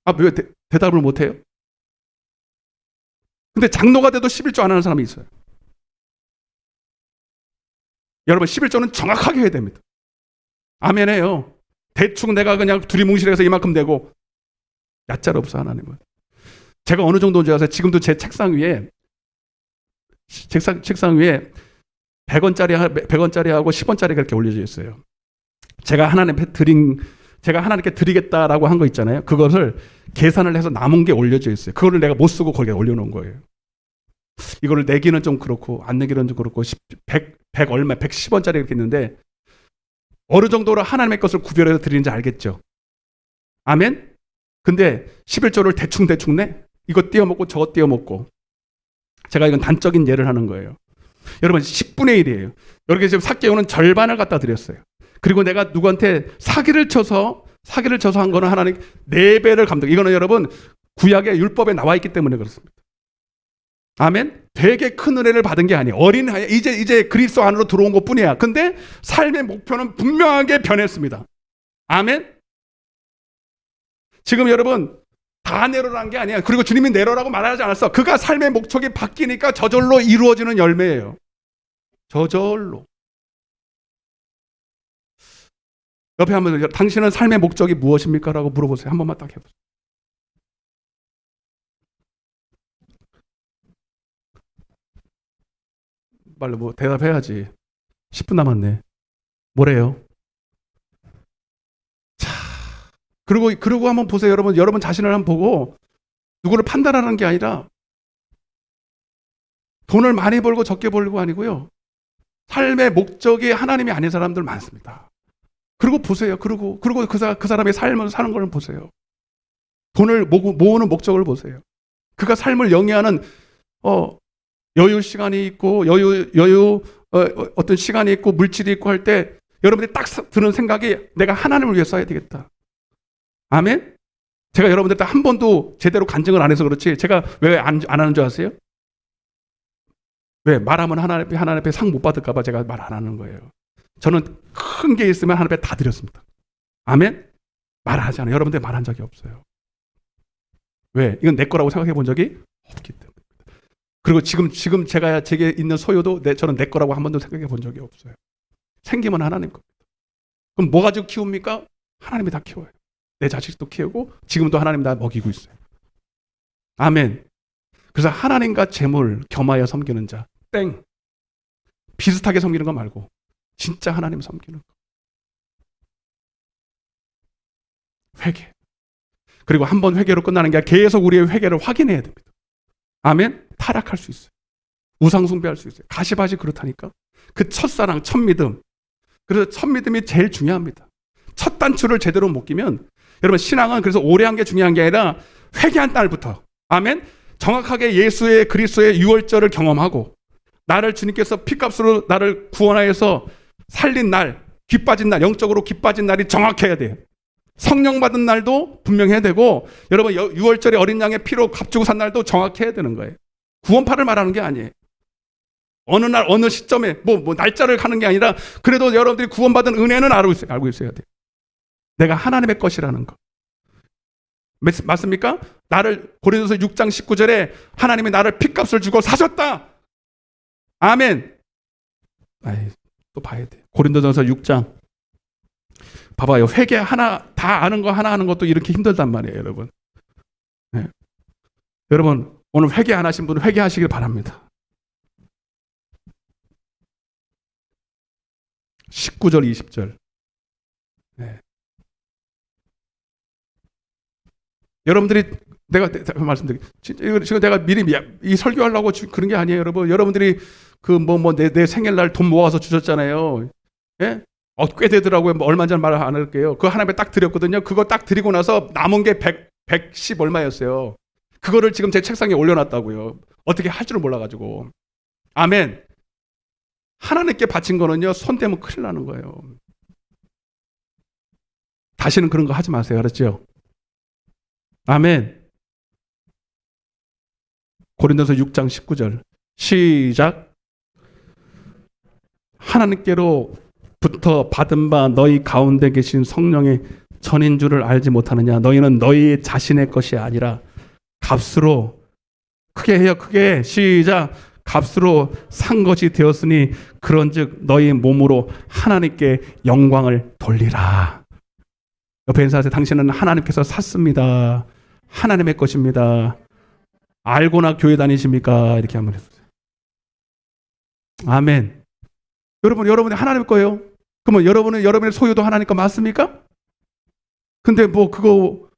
아, 왜 대답을 못 해요? 근데 장로가 돼도 11조 안 하는 사람이 있어요. 여러분, 11조는 정확하게 해야 됩니다. 아멘해요. 대충 내가 그냥 두리뭉실해서 이만큼 되고 얕잘 없어, 하나님은. 제가 어느 정도인지 아세요? 지금도 제 책상 위에 100원짜리하고 10원짜리가 이렇게 올려져 있어요. 제가 하나님께 드리겠다라고 한 거 있잖아요. 그것을 계산을 해서 남은 게 올려져 있어요. 그거를 내가 못 쓰고 거기에 올려놓은 거예요. 이거를 내기는 좀 그렇고 안 내기는 좀 그렇고 110원짜리 이렇게 있는데 어느 정도로 하나님의 것을 구별해서 드리는지 알겠죠? 아멘? 근데 11조를 대충 내? 이거 띄어먹고 저거 띄어먹고. 제가 이건 단적인 예를 하는 거예요. 여러분, 10분의 1이에요. 여기 지금 삭개오는 절반을 갖다 드렸어요. 그리고 내가 누구한테 사기를 쳐서 한 거는 하나님 4배를 감독. 이거는 여러분 구약의 율법에 나와 있기 때문에 그렇습니다. 아멘. 되게 큰 은혜를 받은 게 아니에요. 어린 이제 그리스도 안으로 들어온 것뿐이야. 근데 삶의 목표는 분명하게 변했습니다. 아멘. 지금 여러분 다 내로라는 게 아니야. 그리고 주님이 내로라고 말하지 않았어. 그가 삶의 목적이 바뀌니까 저절로 이루어지는 열매예요. 저절로. 옆에 한번 당신은 삶의 목적이 무엇입니까? 라고 물어보세요. 한 번만 딱 해보세요. 말로 대답해야지. 10분 남았네. 뭐래요? 자, 그리고 한번 보세요. 여러분 자신을 한번 보고 누구를 판단하는 게 아니라 돈을 많이 벌고 적게 벌고 아니고요. 삶의 목적이 하나님이 아닌 사람들 많습니다. 그리고 보세요. 그리고 그 사람의 삶을 사는 걸 보세요. 돈을 모으는 목적을 보세요. 그가 삶을 영위하는 여유 시간이 있고 어떤 시간이 있고 물질이 있고 할 때 여러분들이 딱 드는 생각이 내가 하나님을 위해 써야 되겠다. 아멘? 제가 여러분들한테 한 번도 제대로 간증을 안 해서 그렇지 제가 왜 안 하는 줄 아세요? 왜? 말하면 하나님 앞에 상 못 받을까 봐 제가 말 안 하는 거예요. 저는 큰 게 있으면 하나님 앞에 다 드렸습니다. 아멘? 말하지 않아요. 여러분들 말한 적이 없어요. 왜? 이건 내 거라고 생각해 본 적이 없기 때문에. 그리고 지금 제게 있는 소유도 저는 내 거라고 한 번도 생각해 본 적이 없어요. 생기면 하나님 겁니다. 그럼 뭐 가지고 키웁니까? 하나님이 다 키워요. 내 자식도 키우고 지금도 하나님 다 먹이고 있어요. 아멘. 그래서 하나님과 재물 겸하여 섬기는 자. 땡. 비슷하게 섬기는 거 말고 진짜 하나님 섬기는 거. 회개. 그리고 한 번 회개로 끝나는 게 아니라 계속 우리의 회개를 확인해야 됩니다. 아멘. 타락할 수 있어요. 우상 숭배할 수 있어요. 가시밭이 그렇다니까. 그 첫사랑, 첫믿음. 그래서 첫믿음이 제일 중요합니다. 첫 단추를 제대로 못 끼면 여러분 신앙은 그래서 오래 한 게 중요한 게 아니라 회개한 날부터 아멘. 정확하게 예수의 그리스도의 유월절을 경험하고 나를 주님께서 피값으로 나를 구원하여서 살린 날, 기빠진 날, 영적으로 기빠진 날이 정확해야 돼요. 성령 받은 날도 분명해야 되고, 여러분 6월절에 어린 양의 피로 값주고 산 날도 정확해야 되는 거예요. 구원파를 말하는 게 아니에요. 어느 날 어느 시점에 뭐 날짜를 가는 게 아니라, 그래도 여러분들이 구원받은 은혜는 알고 있어야 돼요. 내가 하나님의 것이라는 거. 맞습니까? 나를 고린도서 6장 19절에 하나님이 나를 피값을 주고 사셨다. 아멘. 또 봐야 돼. 고린도전서 6장. 봐봐요. 회개 하나 다 아는 거 하나 하는 것도 이렇게 힘들단 말이에요, 여러분. 네. 여러분 오늘 회개 안 하신 분은 회개하시길 바랍니다. 19절 20절. 네. 여러분들이 내가 말씀드릴게요. 지금 내가 미리 이 설교하려고 그런 게 아니에요, 여러분. 여러분들이 내 생일날 돈 모아서 주셨잖아요. 예? 꽤 되더라고요. 얼마인지 말 안 할게요. 그거 하나님께 딱 드렸거든요. 그거 딱 드리고 나서 남은 게 110 얼마였어요. 그거를 지금 제 책상에 올려놨다고요. 어떻게 할 줄을 몰라가지고. 아멘. 하나님께 바친 거는요, 손 대면 큰일 나는 거예요. 다시는 그런 거 하지 마세요. 알았죠? 아멘. 고린도서 6장 19절 시작. 하나님께로부터 받은 바 너희 가운데 계신 성령의 전인 줄을 알지 못하느냐. 너희는 너희 자신의 것이 아니라 값으로, 크게 해요, 크게. 시작. 값으로 산 것이 되었으니 그런즉 너희 몸으로 하나님께 영광을 돌리라. 옆에 인사하세요. 당신은 하나님께서 샀습니다. 하나님의 것입니다. 알고나 교회 다니십니까? 이렇게 한번 해보세요. 아멘. 여러분이 하나님의 거예요. 그러면 여러분의 소유도 하나님 거 맞습니까? 근데 그거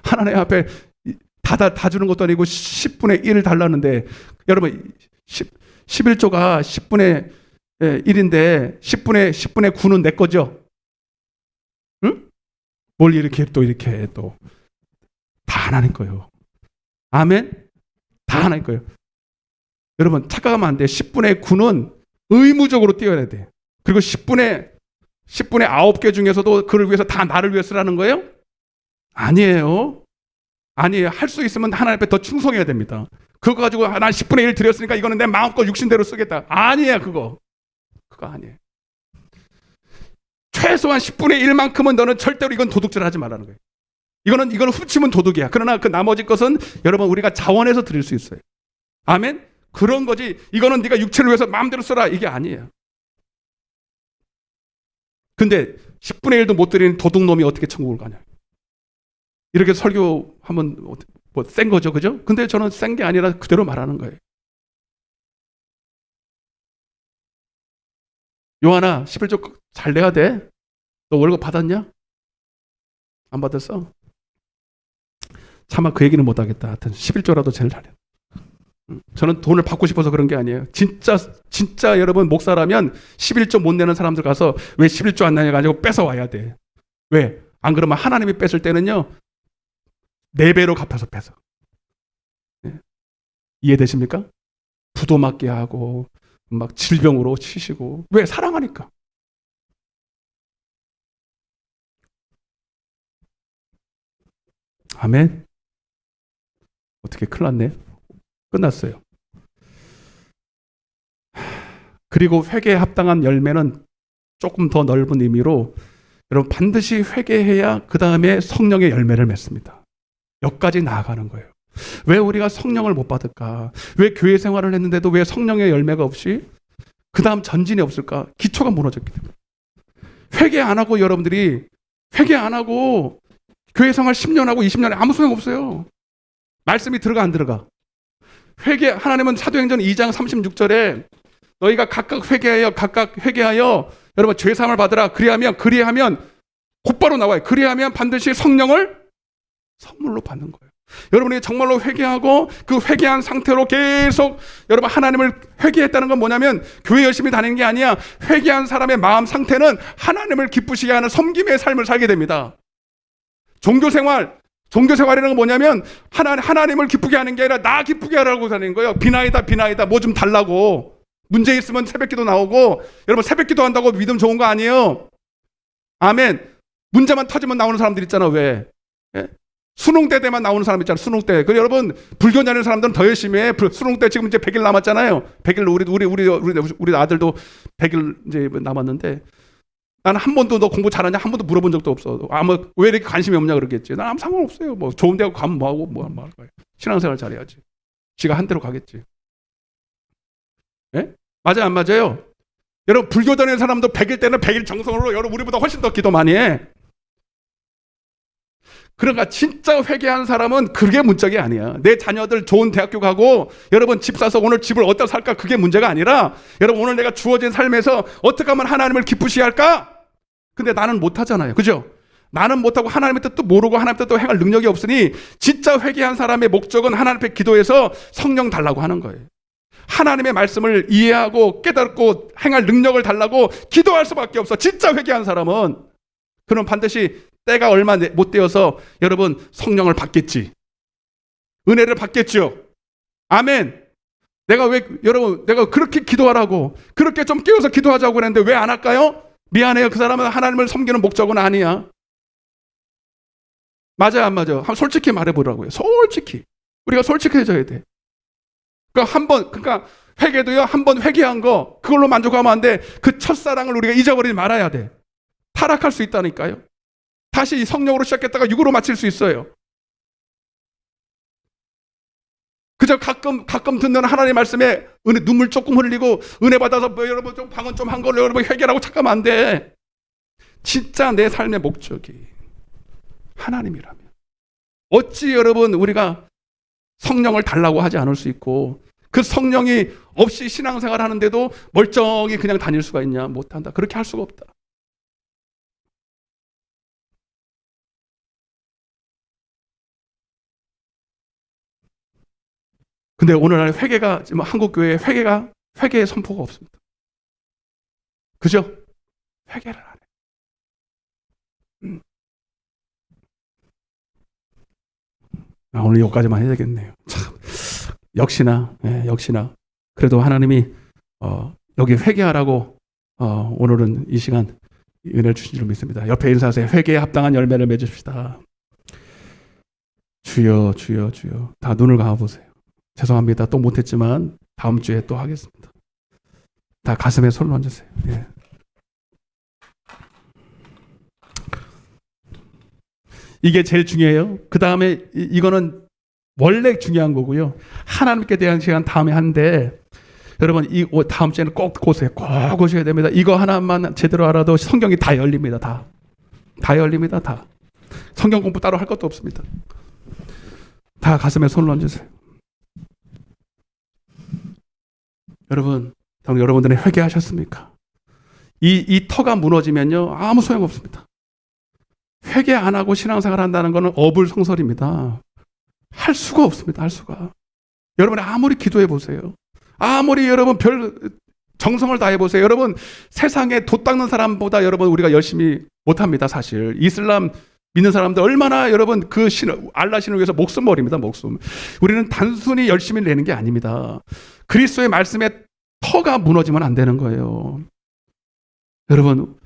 하나님 앞에 다 주는 것도 아니고 10분의 1 달라는데, 여러분 11조가 10분의 1인데 10분의 9는 내 거죠? 응? 뭘 이렇게 또 다 하나님 거예요. 아멘? 다 하나님 거예요. 여러분 착각하면 안 돼요. 10분의 9는 의무적으로 띄워야 돼. 그리고 10분의 9개 중에서도 그를 위해서 다 나를 위해서 쓰라는 거예요? 아니에요. 할 수 있으면 하나님 앞에 더 충성해야 됩니다. 그거 가지고 난 10분의 1 드렸으니까 이거는 내 마음껏 육신대로 쓰겠다. 아니에요. 그거 아니에요. 최소한 10분의 1만큼은 너는 절대로 이건 도둑질 하지 말라는 거예요. 이거는 훔치면 도둑이야. 그러나 그 나머지 것은 여러분 우리가 자원해서 드릴 수 있어요. 아멘? 그런 거지. 이거는 네가 육체를 위해서 마음대로 써라. 이게 아니에요. 근데 10분의 1도 못 드리는 도둑놈이 어떻게 천국을 가냐. 이렇게 설교하면 센 거죠. 그죠? 근데 저는 센 게 아니라 그대로 말하는 거예요. 요한아, 11조 잘 내야 돼. 너 월급 받았냐? 안 받았어? 차마 그 얘기는 못 하겠다. 하여튼 11조라도 제일 잘해. 저는 돈을 받고 싶어서 그런 게 아니에요. 진짜 여러분 목사라면 11조 못 내는 사람들 가서 왜 11조 안 내냐 가지고 뺏어와야 돼. 왜? 안 그러면 하나님이 뺏을 때는요 4배로 갚아서 뺏어. 네. 이해되십니까? 부도 맞게 하고 막 질병으로 치시고. 왜? 사랑하니까. 아멘. 어떻게 큰일 났네. 끝났어요. 그리고 회개에 합당한 열매는 조금 더 넓은 의미로 여러분 반드시 회개해야 그 다음에 성령의 열매를 맺습니다. 여기까지 나아가는 거예요. 왜 우리가 성령을 못 받을까? 왜 교회 생활을 했는데도 왜 성령의 열매가 없이 그 다음 전진이 없을까? 기초가 무너졌기 때문에. 회개 안 하고 여러분들이 회개 안 하고 교회 생활 10년 하고 20년에 아무 소용 없어요. 말씀이 들어가 안 들어가? 하나님은 사도행전 2장 36절에 너희가 각각 회개하여 여러분 죄사함을 받으라. 그리하면 곧바로 나와요. 그리하면 반드시 성령을 선물로 받는 거예요. 여러분이 정말로 회개하고 그 회개한 상태로 계속 여러분 하나님을 회개했다는 건 뭐냐면 교회 열심히 다니는 게 아니야. 회개한 사람의 마음 상태는 하나님을 기쁘시게 하는 섬김의 삶을 살게 됩니다. 종교생활 종교생활이라는 건 뭐냐면 하나님을 기쁘게 하는 게 아니라 나 기쁘게 하라고 하는 거예요. 비나이다 뭐 좀 달라고. 문제 있으면 새벽기도 나오고, 여러분 새벽기도 한다고 믿음 좋은 거 아니에요. 아멘. 문제만 터지면 나오는 사람들 있잖아. 왜? 예? 수능 때만 나오는 사람 있잖아. 수능 때. 그 여러분 불교 다니는 사람들은 더 열심히 해. 수능 때 지금 이제 100일 남았잖아요. 100일 우리 아들도 100일 이제 남았는데, 나는 한 번도 너 공부 잘하냐 한 번도 물어본 적도 없어. 아마 왜 이렇게 관심이 없냐 그러겠지. 난 아무 상관없어요. 뭐 좋은 대학 가면 뭐하고 뭐 할 거예요. 신앙생활 잘해야지. 지가 한 대로 가겠지. 예? 맞아요 안 맞아요? 여러분 불교 다니는 사람도 100일 때는 100일 정성으로 여러분 우리보다 훨씬 더 기도 많이 해. 그러니까 진짜 회개한 사람은 그게 문제가 아니야. 내 자녀들 좋은 대학교 가고, 여러분 집 사서 오늘 집을 어디다 살까 그게 문제가 아니라, 여러분 오늘 내가 주어진 삶에서 어떻게 하면 하나님을 기쁘시게 할까? 근데 나는 못하잖아요. 그죠? 나는 못하고 하나님의 뜻도 모르고 하나님의 뜻도 행할 능력이 없으니, 진짜 회개한 사람의 목적은 하나님 앞에 기도해서 성령 달라고 하는 거예요. 하나님의 말씀을 이해하고 깨닫고 행할 능력을 달라고 기도할 수밖에 없어. 진짜 회개한 사람은. 그럼 반드시 때가 얼마 못 되어서 여러분 성령을 받겠지. 은혜를 받겠죠. 아멘. 여러분 내가 그렇게 기도하라고, 그렇게 좀 깨워서 기도하자고 그랬는데 왜 안 할까요? 미안해요. 그 사람은 하나님을 섬기는 목적은 아니야. 맞아요 안 맞아요? 한번 솔직히 말해보라고요. 솔직히. 우리가 솔직해져야 돼. 그러니까 회개도요, 한 번 회개한 거 그걸로 만족하면 안 돼. 그 첫사랑을 우리가 잊어버리지 말아야 돼. 타락할 수 있다니까요. 다시 성령으로 시작했다가 육으로 마칠 수 있어요. 그저 가끔 듣는 하나님의 말씀에 눈물 조금 흘리고 은혜 받아서 뭐 여러분 좀 방언 좀 한 걸로 여러분 회개라고 착각하면 안 돼. 진짜 내 삶의 목적이 하나님이라면 어찌 여러분 우리가 성령을 달라고 하지 않을 수 있고, 그 성령이 없이 신앙생활 하는데도 멀쩡히 그냥 다닐 수가 있냐? 못한다. 그렇게 할 수가 없다. 근데 오늘날 회개가, 지금 한국교회에 회개의 선포가 없습니다. 그죠? 회개를 안 해. 오늘 여기까지만 해야 되겠네요. 참, 역시나. 그래도 하나님이 여기 회개하라고 오늘은 이 시간 은혜를 주신 줄 믿습니다. 옆에 인사하세요. 회개에 합당한 열매를 맺읍시다. 주여. 다 눈을 감아보세요. 죄송합니다. 또 못했지만 다음 주에 또 하겠습니다. 다 가슴에 손을 얹으세요. 예. 이게 제일 중요해요. 그 다음에 이거는 원래 중요한 거고요. 하나님께 대한 시간 다음에 하는데, 여러분 이 다음 주에는 꼭 오세요. 꼭 오셔야 됩니다. 이거 하나만 제대로 알아도 성경이 다 열립니다. 다 열립니다. 다. 성경 공부 따로 할 것도 없습니다. 다 가슴에 손을 얹으세요. 여러분들은 회개하셨습니까? 이 터가 무너지면요 아무 소용없습니다. 회개 안 하고 신앙생활 한다는 것은 어불성설입니다. 할 수가 없습니다. 할 수가. 여러분이 아무리 기도해 보세요. 아무리 여러분 별 정성을 다해 보세요. 여러분 세상에 돛 닦는 사람보다 여러분 우리가 열심히 못합니다. 사실 이슬람 믿는 사람들 얼마나 여러분 알라 신을 위해서 목숨 버립니다. 목숨. 우리는 단순히 열심히 내는 게 아닙니다. 그리스도의 말씀에 터가 무너지면 안 되는 거예요. 여러분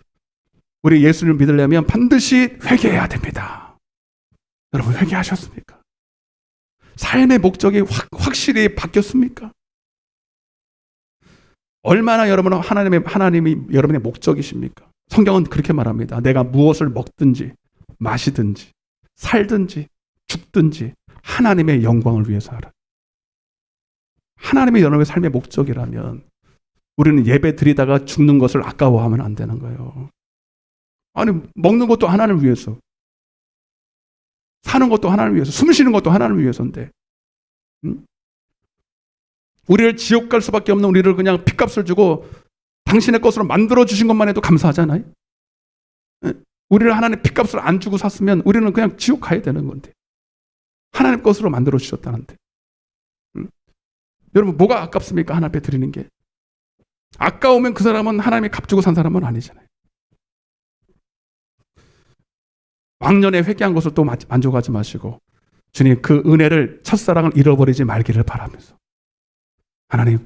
우리 예수를 믿으려면 반드시 회개해야 됩니다. 여러분 회개하셨습니까? 삶의 목적이 확실히 바뀌었습니까? 얼마나 여러분은 하나님이 여러분의 목적이십니까? 성경은 그렇게 말합니다. 내가 무엇을 먹든지 마시든지 살든지 죽든지 하나님의 영광을 위해서 하라. 하나님의 여러분의 삶의 목적이라면 우리는 예배 드리다가 죽는 것을 아까워하면 안 되는 거예요. 아니 먹는 것도 하나님을 위해서, 사는 것도 하나님을 위해서, 숨 쉬는 것도 하나님을 위해서인데, 우리를 지옥 갈 수밖에 없는 우리를 그냥 핏값을 주고 당신의 것으로 만들어 주신 것만 해도 감사하잖아요. 우리를 하나님 핏값을 안 주고 샀으면 우리는 그냥 지옥 가야 되는 건데, 하나님 것으로 만들어 주셨다는데, 여러분 뭐가 아깝습니까? 하나님 앞에 드리는 게 아까우면 그 사람은 하나님이 값 주고 산 사람은 아니잖아요. 왕년에 회개한 것을 또 만족하지 마시고 주님 그 은혜를 첫사랑을 잃어버리지 말기를 바라면서 하나님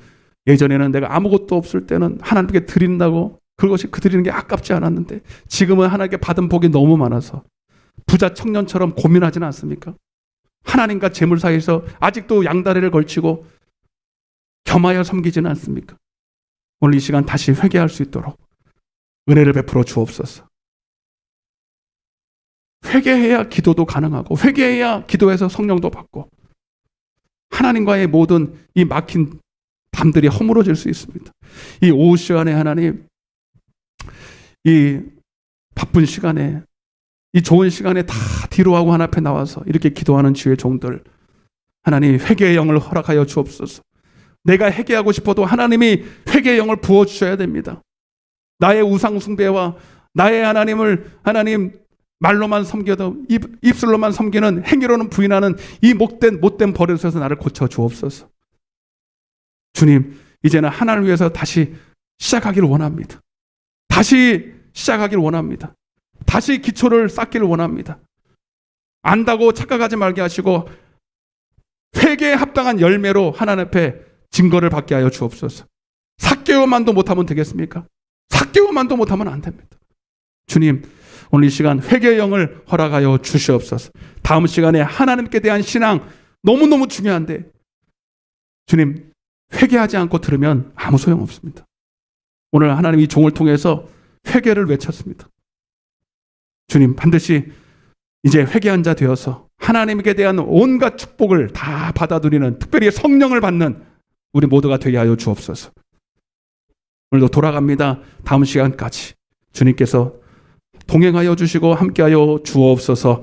예전에는 내가 아무것도 없을 때는 하나님께 드린다고 그것이 그 드리는 게 아깝지 않았는데 지금은 하나님께 받은 복이 너무 많아서 부자 청년처럼 고민하지는 않습니까? 하나님과 재물 사이에서 아직도 양다리를 걸치고 겸하여 섬기지는 않습니까? 오늘 이 시간 다시 회개할 수 있도록 은혜를 베풀어 주옵소서. 회개해야 기도도 가능하고 회개해야 기도해서 성령도 받고 하나님과의 모든 이 막힌 담들이 허물어질 수 있습니다. 이 오후 시간에 하나님 이 바쁜 시간에 이 좋은 시간에 다 뒤로 하고 하나님 앞에 나와서 이렇게 기도하는 주의 종들 하나님 회개의 영을 허락하여 주옵소서. 내가 회개하고 싶어도 하나님이 회개의 영을 부어주셔야 됩니다. 나의 우상 숭배와 나의 하나님을 하나님 말로만 섬겨도 입술로만 섬기는 행위로는 부인하는 이 못된 버릇에서 나를 고쳐 주옵소서. 주님 이제는 하나님을 위해서 다시 시작하기를 원합니다. 다시 시작하기를 원합니다. 다시 기초를 쌓기를 원합니다. 안다고 착각하지 말게 하시고 회개에 합당한 열매로 하나님 앞에 증거를 받게 하여 주옵소서. 삭개오만도 못하면 되겠습니까? 삭개오만도 못하면 안 됩니다. 주님 오늘 이 시간 회개의 영을 허락하여 주시옵소서. 다음 시간에 하나님께 대한 신앙 너무너무 중요한데 주님 회개하지 않고 들으면 아무 소용없습니다. 오늘 하나님 이 종을 통해서 회개를 외쳤습니다. 주님 반드시 이제 회개한 자 되어서 하나님께 대한 온갖 축복을 다 받아들이는 특별히 성령을 받는 우리 모두가 되게 하여 주옵소서. 오늘도 돌아갑니다. 다음 시간까지 주님께서 동행하여 주시고 함께하여 주옵소서.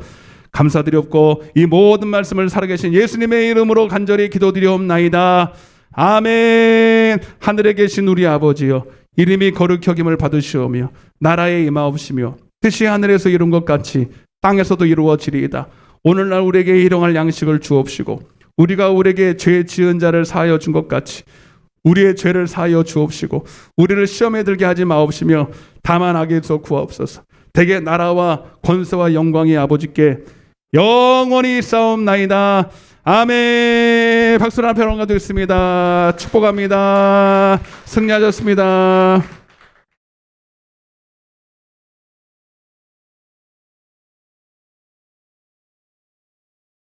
감사드렸고 이 모든 말씀을 살아계신 예수님의 이름으로 간절히 기도드리옵나이다. 아멘. 하늘에 계신 우리 아버지여 이름이 거룩히 여김을 받으시오며 나라에 임하옵시며 뜻이 하늘에서 이룬 것 같이 땅에서도 이루어지리이다. 오늘날 우리에게 일용할 양식을 주옵시고 우리가 우리에게 죄 지은 자를 사하여 준 것 같이 우리의 죄를 사하여 주옵시고 우리를 시험에 들게 하지 마옵시며 다만 악에서 구하옵소서. 대개 나라와 권세와 영광이 아버지께 영원히 싸움나이다. 아멘. 박수로 한편 얹어드리겠습니다. 축복합니다. 승리하셨습니다.